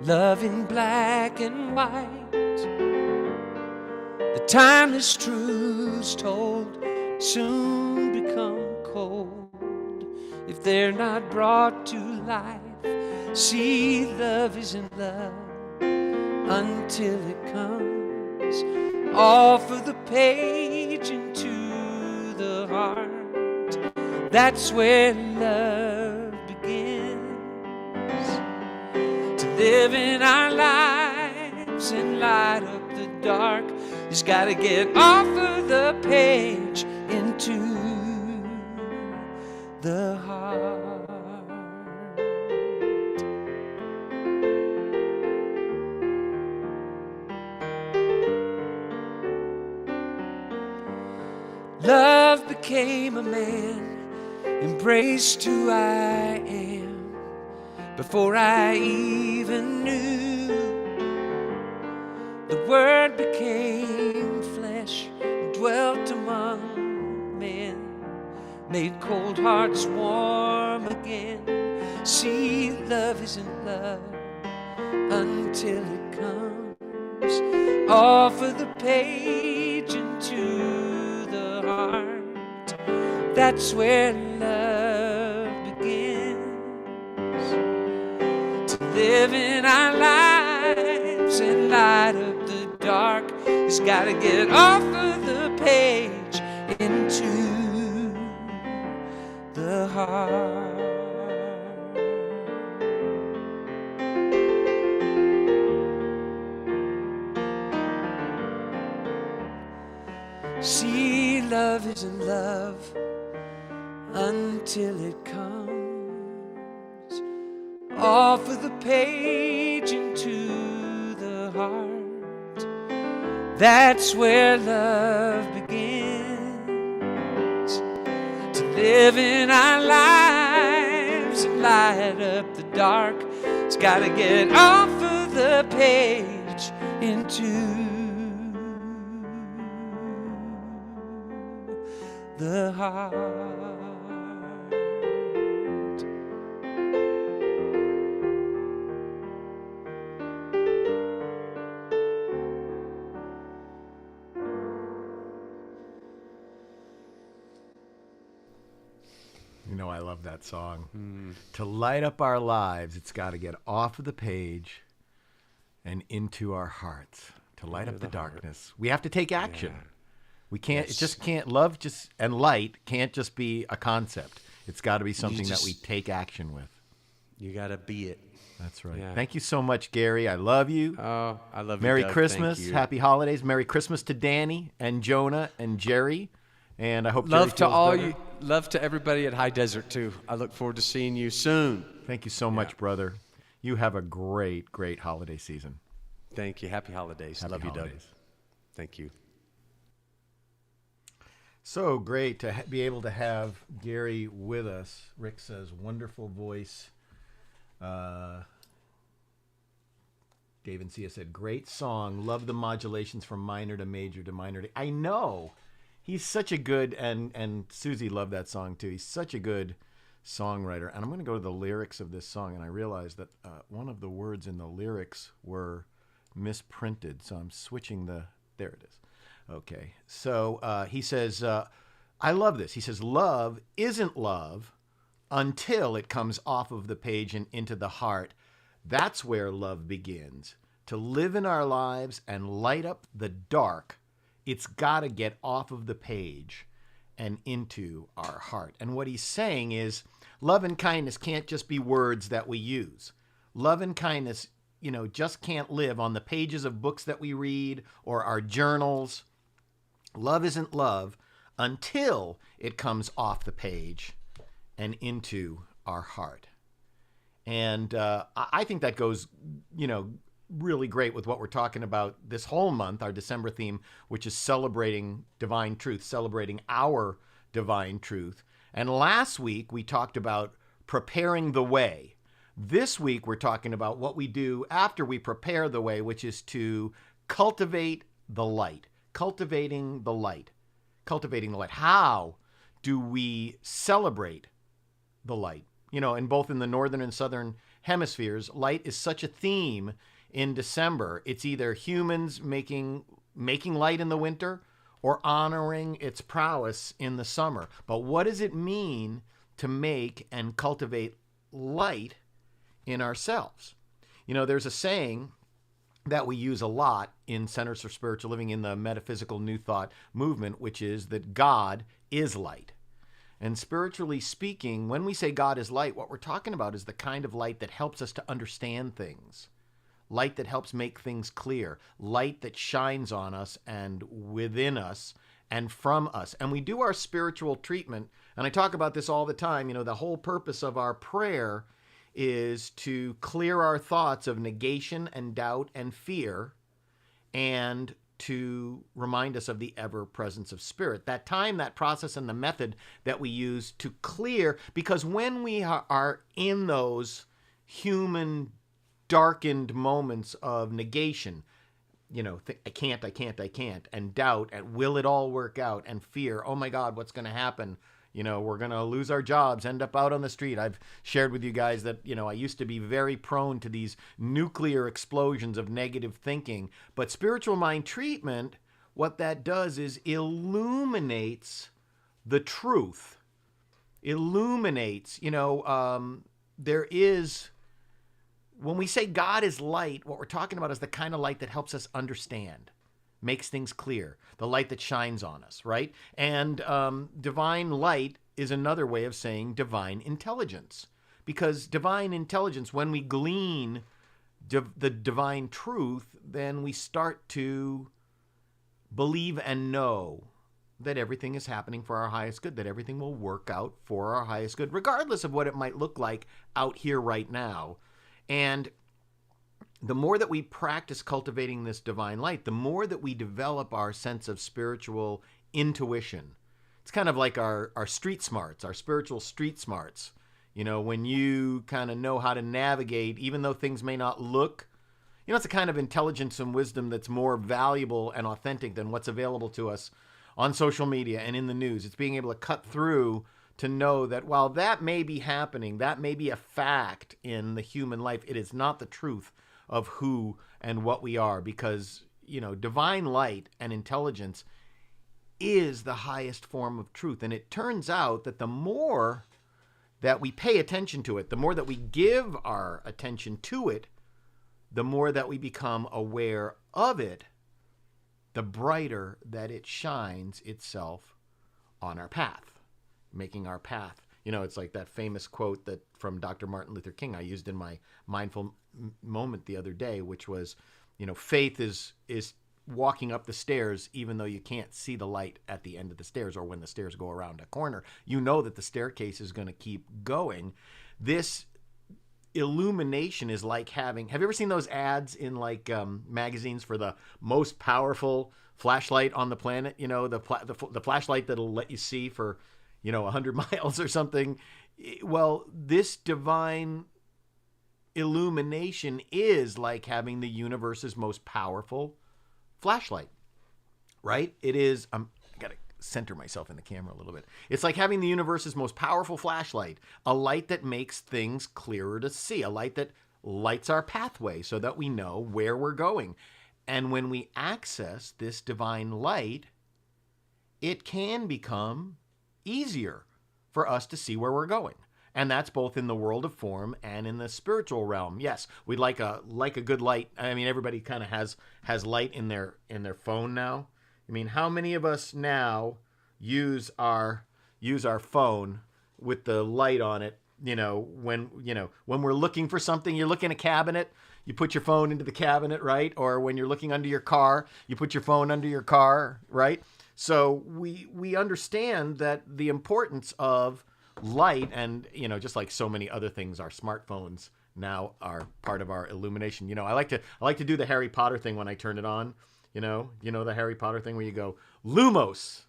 love in black and white, the timeless truths told soon become cold if they're not brought to life. See, love isn't love until it comes off of the page into the heart. That's where love begins. To live in our lives and light up the dark, just gotta get off of the page into the heart. Love became a man, embraced who I am before I even knew. The Word became flesh and dwelt among men, made cold hearts warm again. See, love isn't love until it comes off of the page into the heart. That's where love begins. To live in our lives and light up the dark, just gotta get off of the page into the heart. See, love isn't love until it comes off of the page into the heart. That's where love begins. To live in our lives and light up the dark, it's gotta get off of the page into the heart. You know, I love that song. To light up our lives, it's got to get off of the page and into our hearts. To light up the darkness, we have to take action. Yeah. We can't. It just can't. Love just and light can't just be a concept. It's got to be something that we take action with. You got to be it. That's right. Yeah. Thank you so much, Gary. I love you. Oh, I love you, Merry Doug. Christmas. Thank you. Happy holidays. Merry Christmas to Danny and Jonah and Jerry. And I hope Love Jerry to feels all better. you. Love to everybody at High Desert too. I look forward to seeing you soon. Thank you so much, brother. You have a great, great holiday season. Thank you. Happy holidays. Happy Love you, Doug. holidays. Thank you. So great to be able to have Gary with us. Rick says, wonderful voice. Dave and Sia said, great song. Love the modulations from minor to major to minor to... I know. He's such a good... And Susie loved that song, too. He's such a good songwriter. And I'm going to go to the lyrics of this song, and I realized that one of the words in the lyrics were misprinted. So I'm switching the... There it is. Okay, so he says, I love this. He says, love isn't love until it comes off of the page and into the heart. That's where love begins. To live in our lives and light up the dark, it's got to get off of the page and into our heart. And what he's saying is, love and kindness can't just be words that we use. Love and kindness, you know, just can't live on the pages of books that we read or our journals. Love isn't love until it comes off the page and into our heart. And I think that goes, you know, really great with what we're talking about this whole month, our December theme, which is celebrating divine truth, celebrating our divine truth. And last week we talked about preparing the way. This week we're talking about what we do after we prepare the way, which is to cultivate the light. Cultivating the light. Cultivating the light. How do we celebrate the light? You know, and both in the northern and southern hemispheres, light is such a theme in December. It's either humans making light in the winter or honoring its prowess in the summer. But what does it mean to make and cultivate light in ourselves. You know, there's a saying that we use a lot in Centers for Spiritual Living in the Metaphysical New Thought movement, which is that God is light. And spiritually speaking, when we say God is light, what we're talking about is the kind of light that helps us to understand things, light that helps make things clear, light that shines on us and within us and from us. And we do our spiritual treatment, and I talk about this all the time. You know, the whole purpose of our prayer is to clear our thoughts of negation and doubt and fear, and to remind us of the ever presence of spirit. That time, that process, and the method that we use to clear, because when we are in those human darkened moments of negation, you know, I can't, and doubt, and will it all work out, and fear, oh my God, what's going to happen? You know, we're going to lose our jobs, end up out on the street. I've shared with you guys that, you know, I used to be very prone to these nuclear explosions of negative thinking. But spiritual mind treatment, what that does is illuminates the truth. Illuminates, you know, there is, when we say God is light, what we're talking about is the kind of light that helps us understand, makes things clear, the light that shines on us, right? And divine light is another way of saying divine intelligence, because divine intelligence, when we glean the divine truth, then we start to believe and know that everything is happening for our highest good, that everything will work out for our highest good, regardless of what it might look like out here right now. And the more that we practice cultivating this divine light, the more that we develop our sense of spiritual intuition. It's kind of like our street smarts, our spiritual street smarts. You know, when you kind of know how to navigate, even though things may not look, you know, it's a kind of intelligence and wisdom that's more valuable and authentic than what's available to us on social media and in the news. It's being able to cut through to know that while that may be happening, that may be a fact in the human life, it is not the truth of who and what we are, because, you know, divine light and intelligence is the highest form of truth. And it turns out that the more that we pay attention to it, the more that we give our attention to it, the more that we become aware of it, the brighter that it shines itself on our path, making our path. You know, it's like that famous quote that from Dr. Martin Luther King I used in my mindful moment the other day, which was, you know, faith is walking up the stairs even though you can't see the light at the end of the stairs, or when the stairs go around a corner, you know that the staircase is going to keep going. This illumination is like having, have you ever seen those ads in like magazines for the most powerful flashlight on the planet? You know, the flashlight that'll let you see for, you know, 100 miles or something. Well, this divine illumination is like having the universe's most powerful flashlight, right? It is, I gotta center myself in the camera a little bit. It's like having the universe's most powerful flashlight, a light that makes things clearer to see, a light that lights our pathway so that we know where we're going. And when we access this divine light, it can become easier for us to see where we're going. And that's both in the world of form and in the spiritual realm. Yes, we'd like a good light. I mean, everybody kind of has light in their phone now. I mean, how many of us now use our phone with the light on it? You know, when we're looking for something, you're looking at a cabinet, you put your phone into the cabinet, right? Or when you're looking under your car, you put your phone under your car, right? So we understand that the importance of light, and, you know, just like so many other things, our smartphones now are part of our illumination. You know, I like to do the Harry Potter thing when I turn it on. You know the Harry Potter thing where you go Lumos,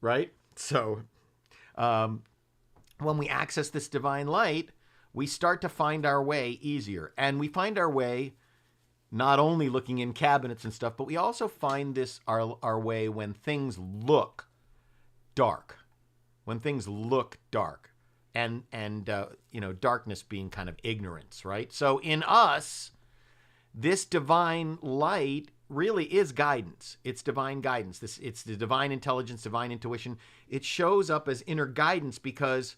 right? So when we access this divine light, we start to find our way easier, and we find our way not only looking in cabinets and stuff, but we also find our way when things look dark. When things look dark, and you know, darkness being kind of ignorance, right? So in us, this divine light really is guidance. It's divine guidance. It's the divine intelligence, divine intuition. It shows up as inner guidance because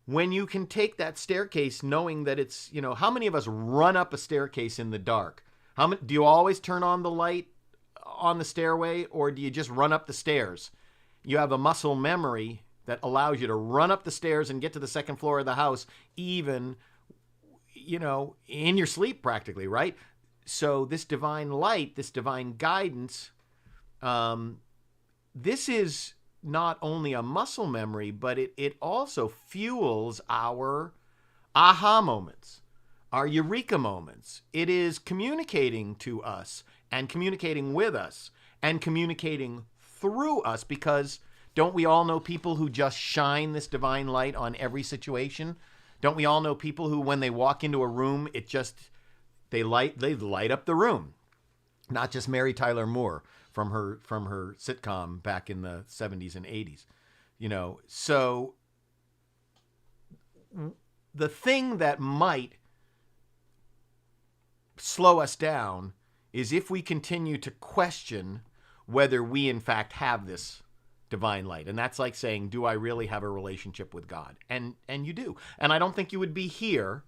when you can take that staircase knowing that it's, how many of us run up a staircase in the dark? How many, do you always turn on the light on the stairway, or do you just run up the stairs? You have a muscle memory that allows you to run up the stairs and get to the second floor of the house, even, in your sleep practically, right? So this divine light, this divine guidance, this is not only a muscle memory, but it also fuels our aha moments, our eureka moments. It is communicating to us and communicating with us and communicating through us, because don't we all know people who just shine this divine light on every situation? Don't we all know people who, when they walk into a room, they light up the room? Not just Mary Tyler Moore from her sitcom back in the 70s and 80s. So the thing that might slow us down is if we continue to question whether we in fact have this divine light. And that's like saying, do I really have a relationship with God? And you do. And I don't think you would be here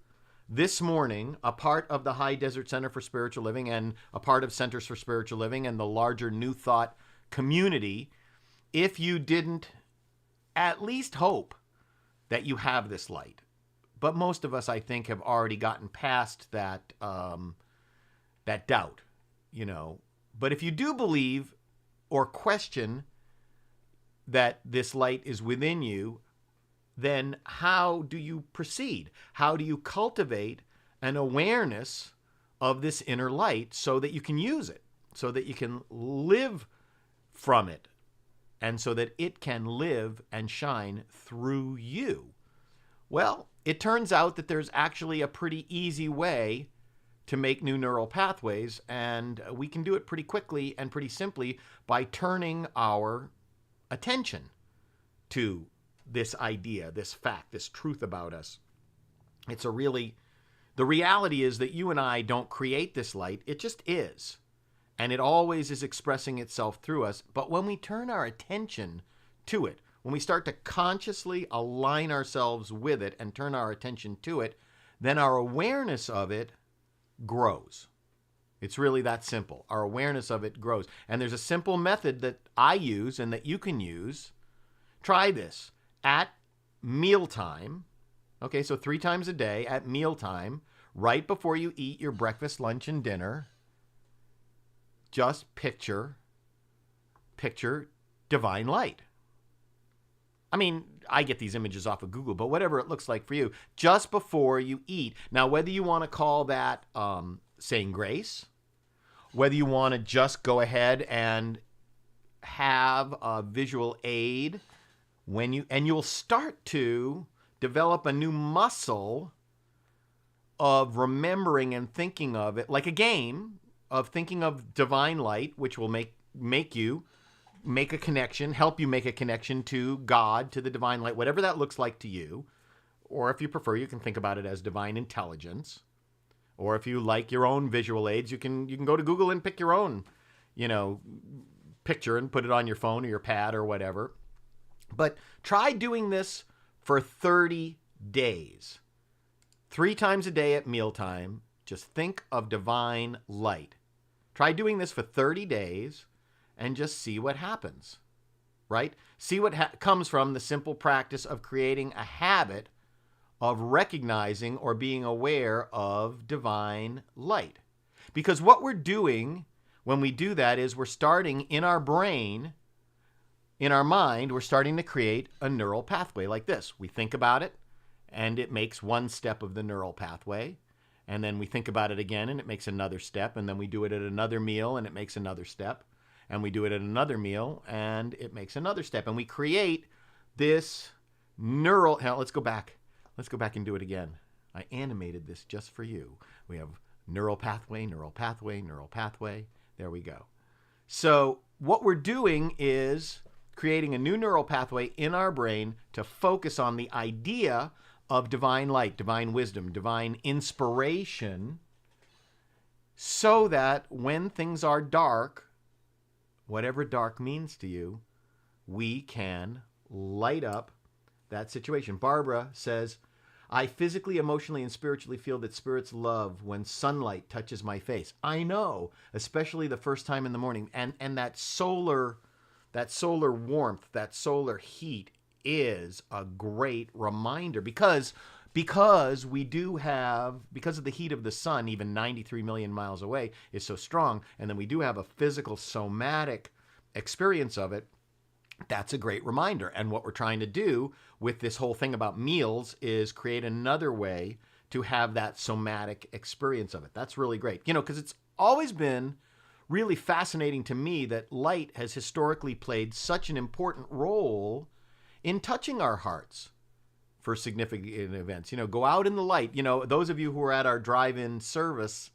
this morning, a part of the High Desert Center for Spiritual Living and a part of Centers for Spiritual Living and the larger New Thought community, if you didn't at least hope that you have this light. But most of us, I think, have already gotten past that doubt, But if you do believe or question that this light is within you, then how do you proceed? How do you cultivate an awareness of this inner light so that you can use it, so that you can live from it, and so that it can live and shine through you? Well, it turns out that there's actually a pretty easy way to make new neural pathways, and we can do it pretty quickly and pretty simply by turning our attention to this idea, this fact, this truth about us. The reality is that you and I don't create this light. It just is. And it always is expressing itself through us. But when we turn our attention to it, when we start to consciously align ourselves with it and turn our attention to it, then our awareness of it grows. It's really that simple. Our awareness of it grows. And there's a simple method that I use and that you can use. Try this. At mealtime, okay, so 3 times a day at mealtime, right before you eat your breakfast, lunch, and dinner, just picture divine light. I mean, I get these images off of Google, but whatever it looks like for you, just before you eat. Now, whether you want to call that saying grace, whether you want to just go ahead and have a visual aid, you'll start to develop a new muscle of remembering and thinking of it like a game of thinking of divine light, which will make you make a connection, help you make a connection to God, to the divine light, whatever that looks like to you. Or if you prefer, you can think about it as divine intelligence. Or if you like your own visual aids, you can go to Google and pick your own, picture and put it on your phone or your pad or whatever. But try doing this for 30 days. 3 times a day at mealtime, just think of divine light. Try doing this for 30 days and just see what happens, right? See what comes from the simple practice of creating a habit of recognizing or being aware of divine light. Because what we're doing when we do that is we're starting in our brain, in our mind, we're starting to create a neural pathway like this. We think about it, and it makes one step of the neural pathway. And then we think about it again, and it makes another step. And then we do it at another meal, and it makes another step. And we do it at another meal, and it makes another step. And we create this neural... Now, let's go back. Let's go back and do it again. I animated this just for you. We have neural pathway, neural pathway, neural pathway. There we go. So what we're doing is creating a new neural pathway in our brain to focus on the idea of divine light, divine wisdom, divine inspiration, so that when things are dark, whatever dark means to you, we can light up that situation. Barbara says, I physically, emotionally, and spiritually feel that spirits love when sunlight touches my face. I know, especially the first time in the morning. And that solar warmth, that solar heat is a great reminder because we do have, because of the heat of the sun, even 93 million miles away, is so strong, and then we do have a physical somatic experience of it. That's a great reminder. And what we're trying to do with this whole thing about meals is create another way to have that somatic experience of it. That's really great. Because it's always been really fascinating to me that light has historically played such an important role in touching our hearts for significant events. Go out in the light. Those of you who were at our drive-in service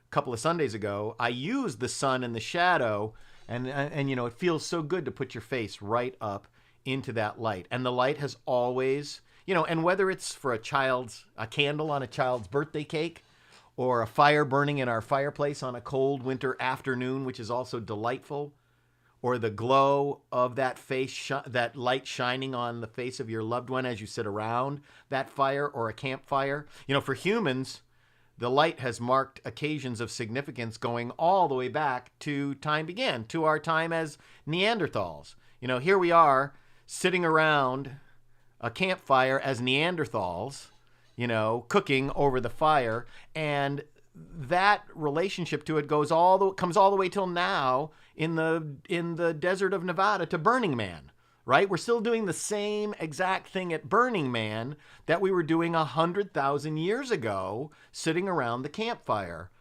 a couple of Sundays ago, I used the sun and the shadow, and it feels so good to put your face right up into that light. And the light has always, and whether it's for a candle on a child's birthday cake, or a fire burning in our fireplace on a cold winter afternoon, which is also delightful, or the glow of that that light shining on the face of your loved one as you sit around that fire or a campfire. For humans, the light has marked occasions of significance going all the way back to time began, to our time as Neanderthals. Here we are sitting around a campfire as Neanderthals, cooking over the fire, and that relationship to it comes all the way till now in the desert of Nevada to Burning Man. Right? We're still doing the same exact thing at Burning Man that we were doing 100,000 years ago, sitting around the campfire,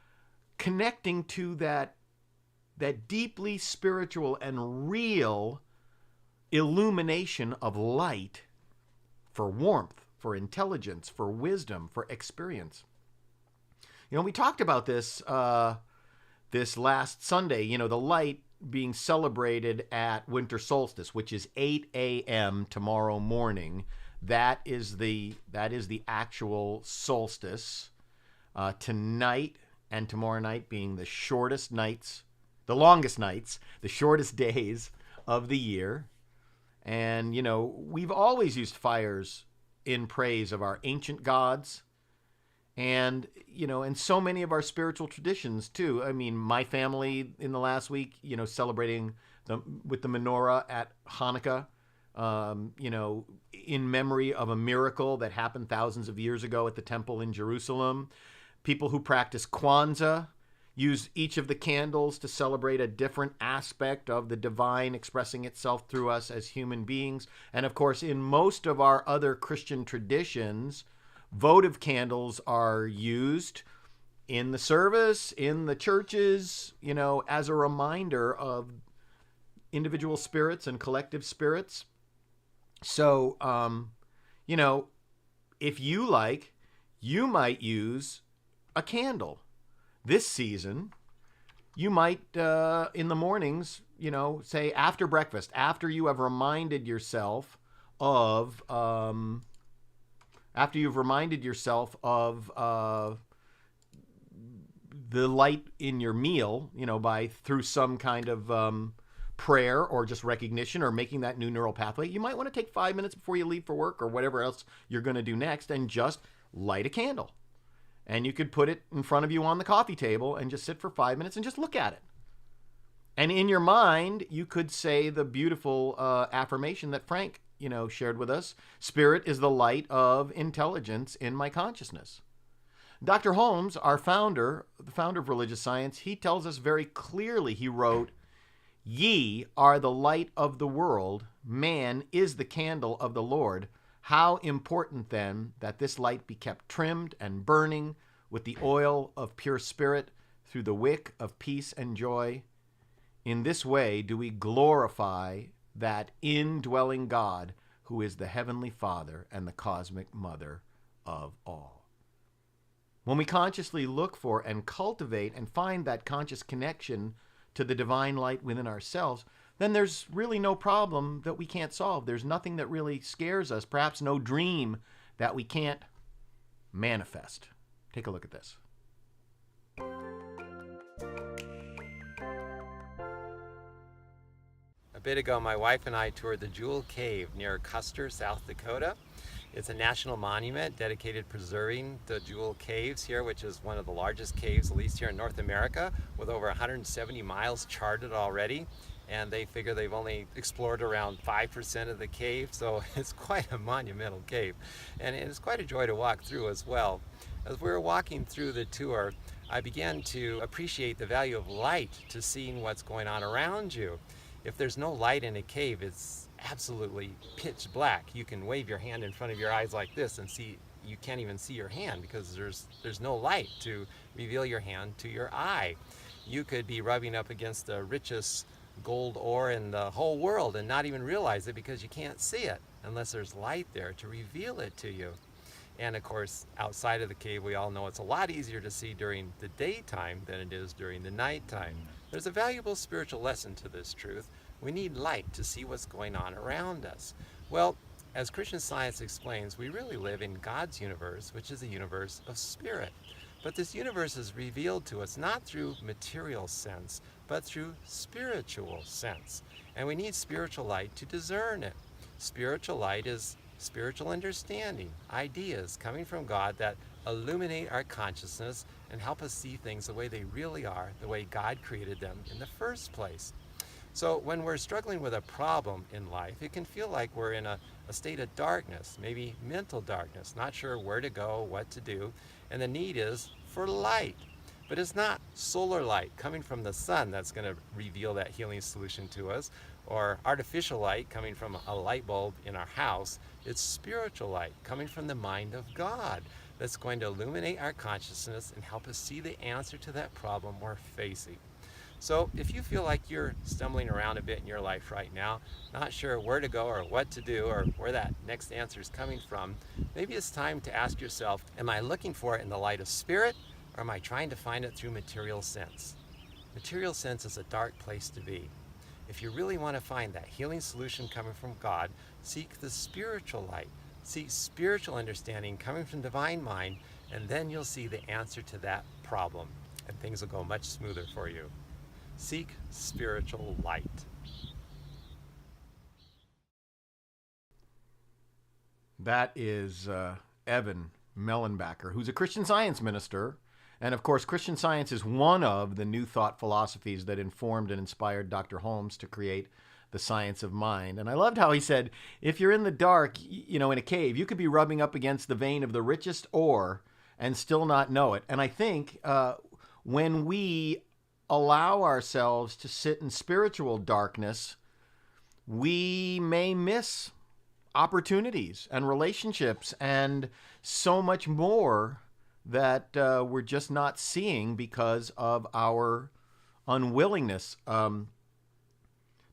connecting to that deeply spiritual and real illumination of light for warmth, for intelligence, for wisdom, for experience. We talked about this this last Sunday, the light being celebrated at winter solstice, which is 8 a.m. tomorrow morning. That is the actual solstice. Tonight and tomorrow night being the shortest nights, the longest nights, the shortest days of the year. And, we've always used fires in praise of our ancient gods. And, and so many of our spiritual traditions, too. I mean, my family in the last week, celebrating with the menorah at Hanukkah, in memory of a miracle that happened thousands of years ago at the temple in Jerusalem. People who practice Kwanzaa use each of the candles to celebrate a different aspect of the divine expressing itself through us as human beings. And, of course, in most of our other Christian traditions, votive candles are used in the service, in the churches, as a reminder of individual spirits and collective spirits. So, if you like, you might use a candle. This season, you might, in the mornings, say after breakfast, after you have reminded yourself of, the light in your meal, through some kind of prayer or just recognition or making that new neural pathway, you might want to take 5 minutes before you leave for work or whatever else you're going to do next and just light a candle. And you could put it in front of you on the coffee table and just sit for 5 minutes and just look at it. And in your mind, you could say the beautiful affirmation that Frank, shared with us. Spirit is the light of intelligence in my consciousness. Dr. Holmes, the founder of religious science, he tells us very clearly, he wrote, "Ye are the light of the world. Man is the candle of the Lord. How important, then, that this light be kept trimmed and burning with the oil of pure spirit through the wick of peace and joy. In this way do we glorify that indwelling God who is the Heavenly Father and the cosmic Mother of all." When we consciously look for and cultivate and find that conscious connection to the divine light within ourselves, then there's really no problem that we can't solve. There's nothing that really scares us, perhaps no dream that we can't manifest. Take a look at this. bit ago, my wife and I toured the Jewel Cave near Custer, South Dakota. It's a national monument dedicated to preserving the Jewel Caves here, which is one of the largest caves, at least here in North America, with over 170 miles charted already. And they figure they've only explored around 5% of the cave, so it's quite a monumental cave. And it's quite a joy to walk through as well. As we were walking through the tour, I began to appreciate the value of light to seeing what's going on around you. If there's no light in a cave, it's absolutely pitch black. You can wave your hand in front of your eyes like this and see, you can't even see your hand because there's no light to reveal your hand to your eye. You could be rubbing up against the richest gold ore in the whole world and not even realize it because you can't see it unless there's light there to reveal it to you. And of course, outside of the cave, we all know it's a lot easier to see during the daytime than it is during the nighttime. There's a valuable spiritual lesson to this truth. We need light to see what's going on around us. Well, as Christian Science explains, we really live in God's universe, which is a universe of spirit. But this universe is revealed to us not through material sense, but through spiritual sense. And we need spiritual light to discern it. Spiritual light is spiritual understanding, ideas coming from God that illuminate our consciousness and help us see things the way they really are, the way God created them in the first place. So when we're struggling with a problem in life, it can feel like we're in a state of darkness, maybe mental darkness, not sure where to go, what to do, and the need is for light. But it's not solar light coming from the sun that's going to reveal that healing solution to us, or artificial light coming from a light bulb in our house. It's spiritual light coming from the mind of God that's going to illuminate our consciousness and help us see the answer to that problem we're facing. So if you feel like you're stumbling around a bit in your life right now, not sure where to go or what to do or where that next answer is coming from, maybe it's time to ask yourself, am I looking for it in the light of spirit, or am I trying to find it through material sense? Material sense is a dark place to be. If you really want to find that healing solution coming from God, seek the spiritual light. Seek spiritual understanding coming from divine mind, and then you'll see the answer to that problem, and things will go much smoother for you. Seek spiritual light. That is Evan Mellenbacher, who's a Christian Science minister. And of course, Christian Science is one of the new thought philosophies that informed and inspired Dr. Holmes to create the science of mind. And I loved how he said, if you're in the dark, in a cave, you could be rubbing up against the vein of the richest ore and still not know it. And I think when we allow ourselves to sit in spiritual darkness, we may miss opportunities and relationships and so much more that we're just not seeing because of our unwillingness.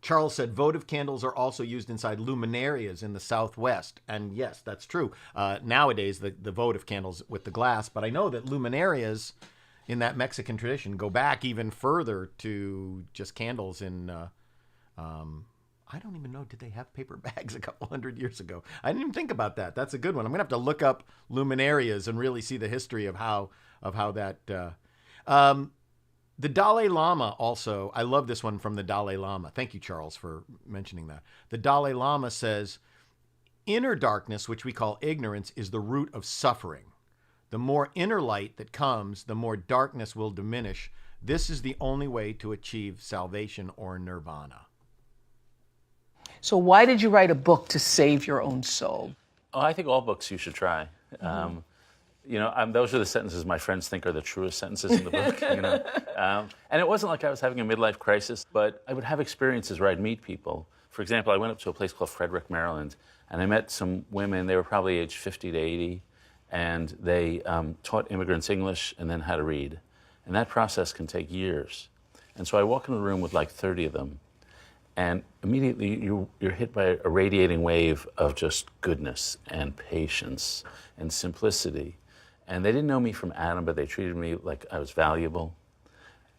Charles said votive candles are also used inside luminarias in the Southwest. And yes, that's true. Nowadays, the votive candles with the glass, but I know that luminarias in that Mexican tradition go back even further to just candles in, I don't even know, did they have paper bags a couple hundred years ago? I didn't even think about that. That's a good one. I'm going to have to look up luminarias and really see the history of how that... The Dalai Lama also, I love this one from the Dalai Lama. Thank you, Charles, for mentioning that. The Dalai Lama says, inner darkness, which we call ignorance, is the root of suffering. The more inner light that comes, the more darkness will diminish. This is the only way to achieve salvation or nirvana. So why did you write a book to save your own soul? Oh, I think all books you should try. Those are the sentences my friends think are the truest sentences in the book. And it wasn't like I was having a midlife crisis, but I would have experiences where I'd meet people. For example, I went up to a place called Frederick, Maryland, and I met some women. They were probably aged 50 to 80, and they taught immigrants English and then how to read. And that process can take years. And so I walk in a room with like 30 of them, and immediately you're hit by a radiating wave of just goodness and patience and simplicity. And they didn't know me from Adam, but they treated me like I was valuable.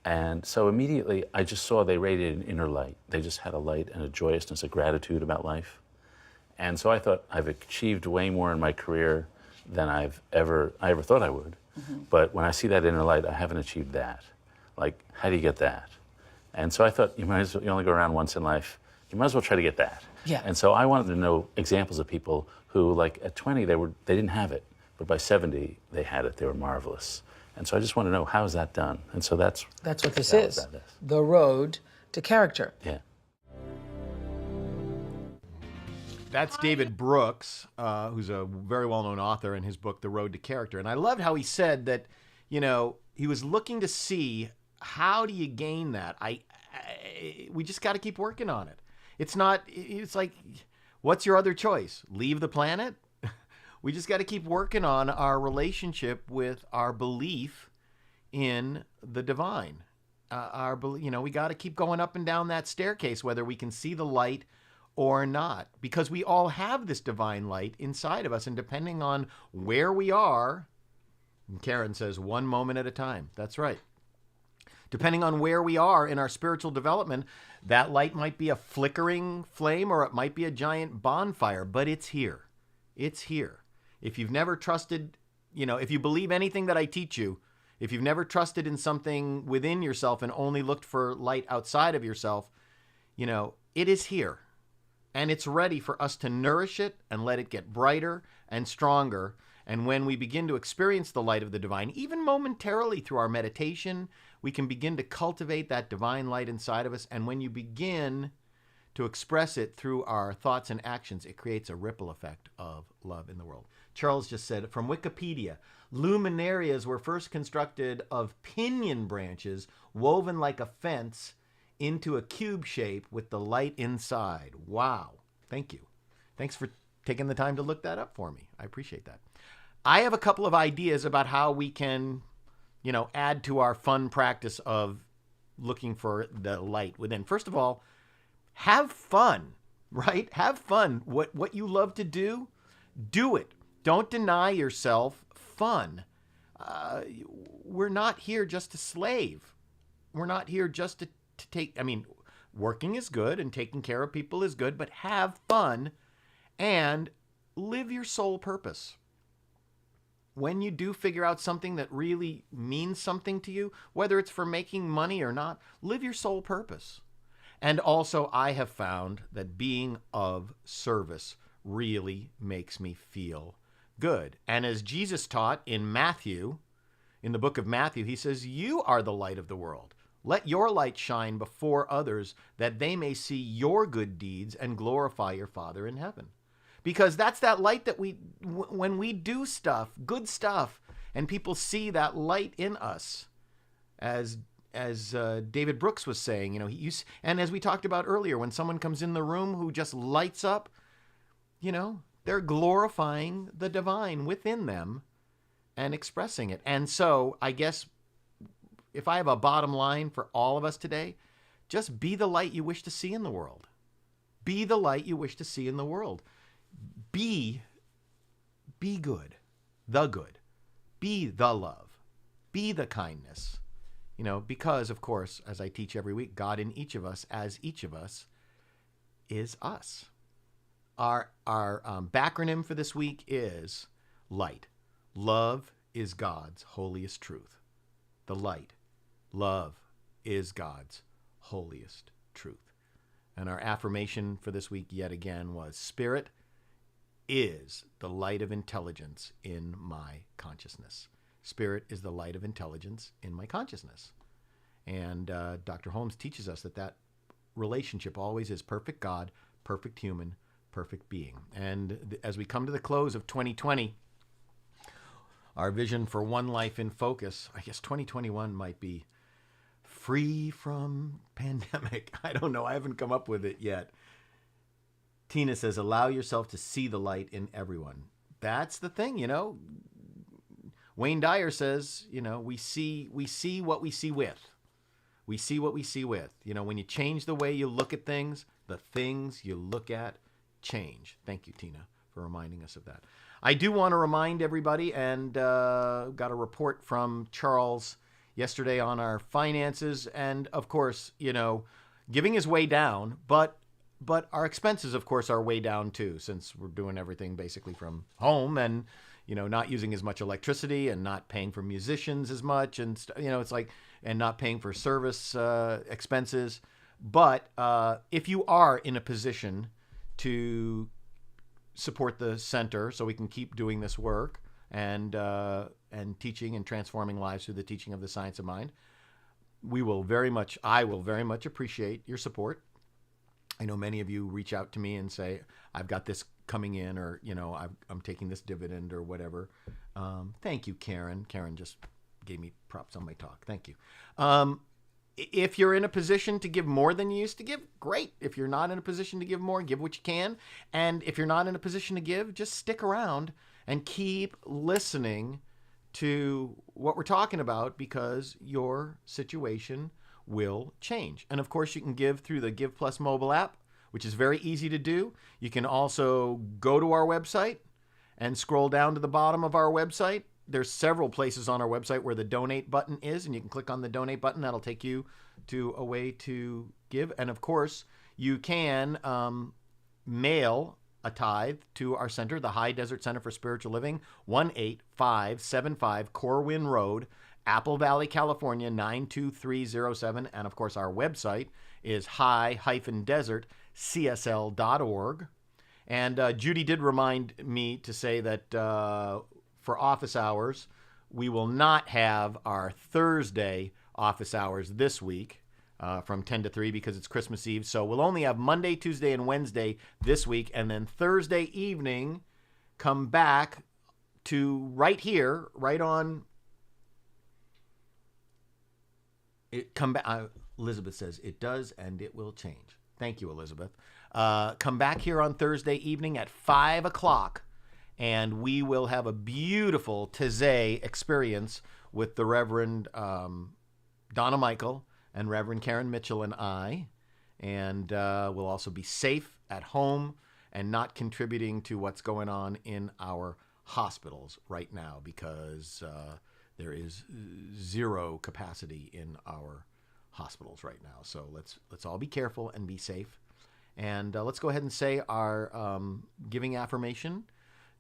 And so immediately I just saw they radiated an inner light. They just had a light and a joyousness, a gratitude about life. And so I thought I've achieved way more in my career than I ever thought I would. Mm-hmm. But when I see that inner light, I haven't achieved that. Like, how do you get that? And so I thought you only go around once in life. you might as well try to get that. Yeah. And so I wanted to know examples of people who, like at 20, they didn't have it, but by 70, they had it. They were marvelous. And so I just want to know, how is that done? And so that's what this that is. that is. The road to character. Yeah. That's David Brooks, who's a very well-known author, in his book, The Road to Character. And I loved how he said that, he was looking to see, how do you gain that? We just got to keep working on it. It's like, what's your other choice? Leave the planet? We just got to keep working on our relationship with our belief in the divine. We got to keep going up and down that staircase, whether we can see the light or not, because we all have this divine light inside of us, and depending on where we are, and Karen says, one moment at a time. That's right. Depending on where we are in our spiritual development, that light might be a flickering flame or it might be a giant bonfire, but it's here. It's here. If you've never trusted, if you believe anything that I teach you, if you've never trusted in something within yourself and only looked for light outside of yourself, it is here. And it's ready for us to nourish it and let it get brighter and stronger. And when we begin to experience the light of the divine, even momentarily through our meditation, we can begin to cultivate that divine light inside of us. And when you begin to express it through our thoughts and actions, it creates a ripple effect of love in the world. Charles just said from Wikipedia, luminarias were first constructed of pinion branches woven like a fence into a cube shape with the light inside. Wow. Thank you. Thanks for taking the time to look that up for me. I appreciate that. I have a couple of ideas about how we can, add to our fun practice of looking for the light within. First of all, have fun, right? Have fun. What you love to do it. Don't deny yourself fun. We're not here just to slave. We're not here just to take, working is good and taking care of people is good, but have fun and live your soul purpose. When you do figure out something that really means something to you, whether it's for making money or not, live your soul purpose. And also, I have found that being of service really makes me feel good. And as Jesus taught in the book of Matthew, he says, you are the light of the world. Let your light shine before others, that they may see your good deeds and glorify your Father in heaven. Because that's that light that when we do stuff, good stuff, and people see that light in us, as David Brooks was saying, and as we talked about earlier, when someone comes in the room who just lights up, they're glorifying the divine within them and expressing it. And so I guess if I have a bottom line for all of us today, just be the light you wish to see in the world. Be the light you wish to see in the world. Be good, the good. Be the love. Be the kindness. Because, of course, as I teach every week, God in each of us, as each of us, is us. Our backronym for this week is LIGHT. Love is God's holiest truth. The light. Love is God's holiest truth. And our affirmation for this week yet again was, Spirit is the light of intelligence in my consciousness. Spirit is the light of intelligence in my consciousness. And Dr. Holmes teaches us that relationship always is perfect God, perfect human, perfect being. And as we come to the close of 2020, our vision for One Life in Focus, I guess 2021 might be free from pandemic. I don't know. I haven't come up with it yet. Tina says, allow yourself to see the light in everyone. That's the thing, Wayne Dyer says, we see what we see with. We see what we see with. When you change the way you look at things, the things you look at change. Thank you, Tina, for reminding us of that. I do want to remind everybody, and got a report from Charles yesterday on our finances. And of course, giving is way down, but our expenses, of course, are way down too, since we're doing everything basically from home and, not using as much electricity and not paying for musicians as much. And, it's like, and not paying for service expenses. But if you are in a position to support the center so we can keep doing this work and teaching and transforming lives through the teaching of the science of mind, I will very much appreciate your support. I know many of you reach out to me and say, I've got this coming in, or, I'm taking this dividend or whatever. Thank you, Karen. Karen just gave me props on my talk. Thank you. If you're in a position to give more than you used to give, great. If you're not in a position to give more, give what you can. And if you're not in a position to give, just stick around and keep listening to what we're talking about, because your situation will change. And of course, you can give through the Give Plus mobile app, which is very easy to do. You can also go to our website and scroll down to the bottom of our website. There's several places on our website where the donate button is, and you can click on the donate button. That'll take you to a way to give. And of course, you can mail a tithe to our center, the High Desert Center for Spiritual Living, 18575 Corwin Road, Apple Valley, California, 92307. And of course, our website is high-desert.csl.org. And Judy did remind me to say that for office hours, we will not have our Thursday office hours this week from 10 to 3 because it's Christmas Eve. So we'll only have Monday, Tuesday, and Wednesday this week. And then Thursday evening, come back to right here, right on. Come back. Elizabeth says it does, and it will change. Thank you, Elizabeth. Come back here on Thursday evening at 5 o'clock, and we will have a beautiful Taizé experience with the Reverend Donna Michael and Reverend Karen Mitchell and I. And we'll also be safe at home and not contributing to what's going on in our hospitals right now, because there is zero capacity in our hospitals right now. So let's all be careful and be safe. And let's go ahead and say our giving affirmation.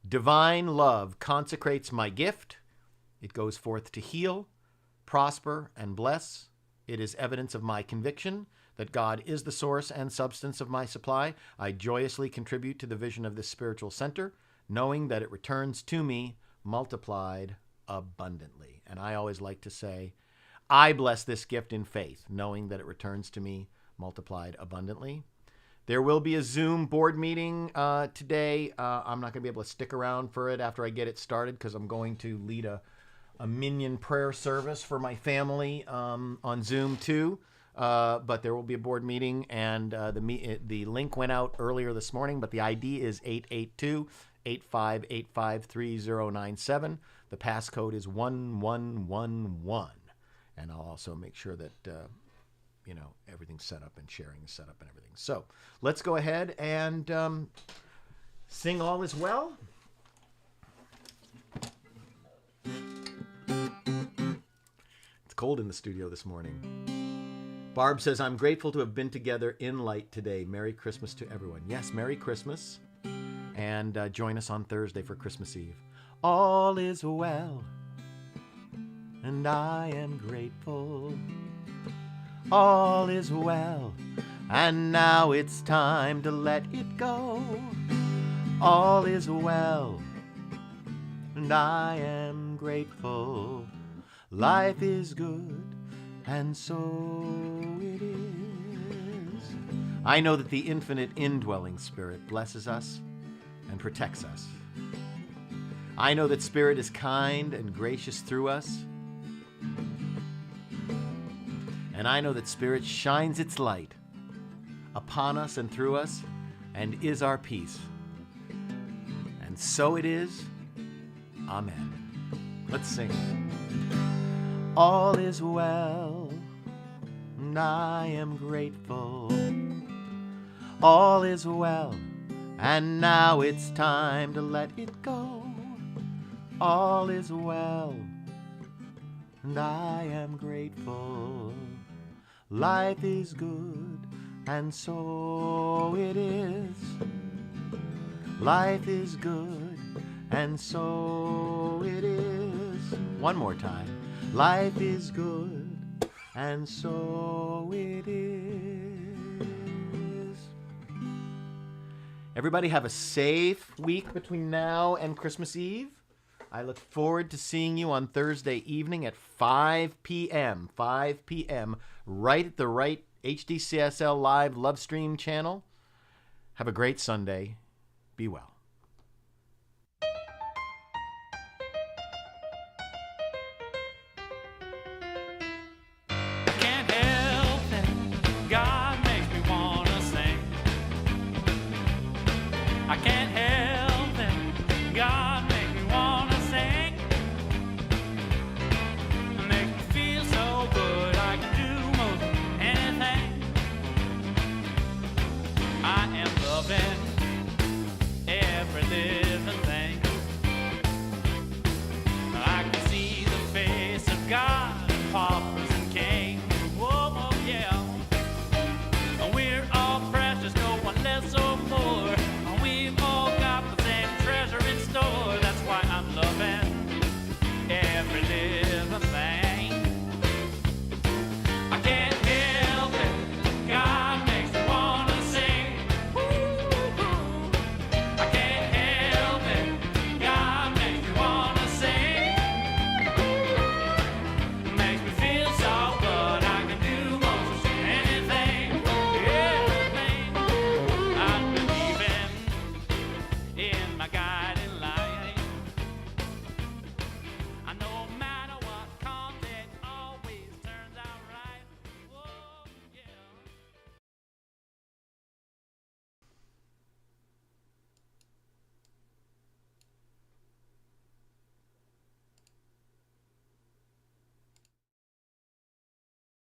Divine love consecrates my gift. It goes forth to heal, prosper, and bless. It is evidence of my conviction that God is the source and substance of my supply. I joyously contribute to the vision of this spiritual center, knowing that it returns to me multiplied abundantly. And I always like to say, I bless this gift in faith, knowing that it returns to me multiplied abundantly. There will be a Zoom board meeting today. I'm not going to be able to stick around for it after I get it started, because I'm going to lead a minion prayer service for my family on Zoom too. But there will be a board meeting, and the link went out earlier this morning, but the ID is 882-8585-3097. The passcode is 1111. And I'll also make sure that everything's set up and sharing is set up and everything. So let's go ahead and sing All Is Well. It's cold in the studio this morning. Barb says, I'm grateful to have been together in light today. Merry Christmas to everyone. Yes, Merry Christmas. And join us on Thursday for Christmas Eve. All is well, and I am grateful. All is well, and now it's time to let it go. All is well, and I am grateful. Life is good, and so it is. I know that the infinite indwelling Spirit blesses us and protects us. I know that Spirit is kind and gracious through us. And I know that Spirit shines its light upon us and through us and is our peace. And so it is. Amen. Let's sing. All is well, and I am grateful. All is well, and now it's time to let it go. All is well, and I am grateful. Life is good, and so it is. Life is good, and so it is. One more time. Life is good, and so it is. Everybody have a safe week between now and Christmas Eve. I look forward to seeing you on Thursday evening at 5 p.m. 5 p.m. right at the right HDCSL Live Love Stream channel. Have a great Sunday. Be well.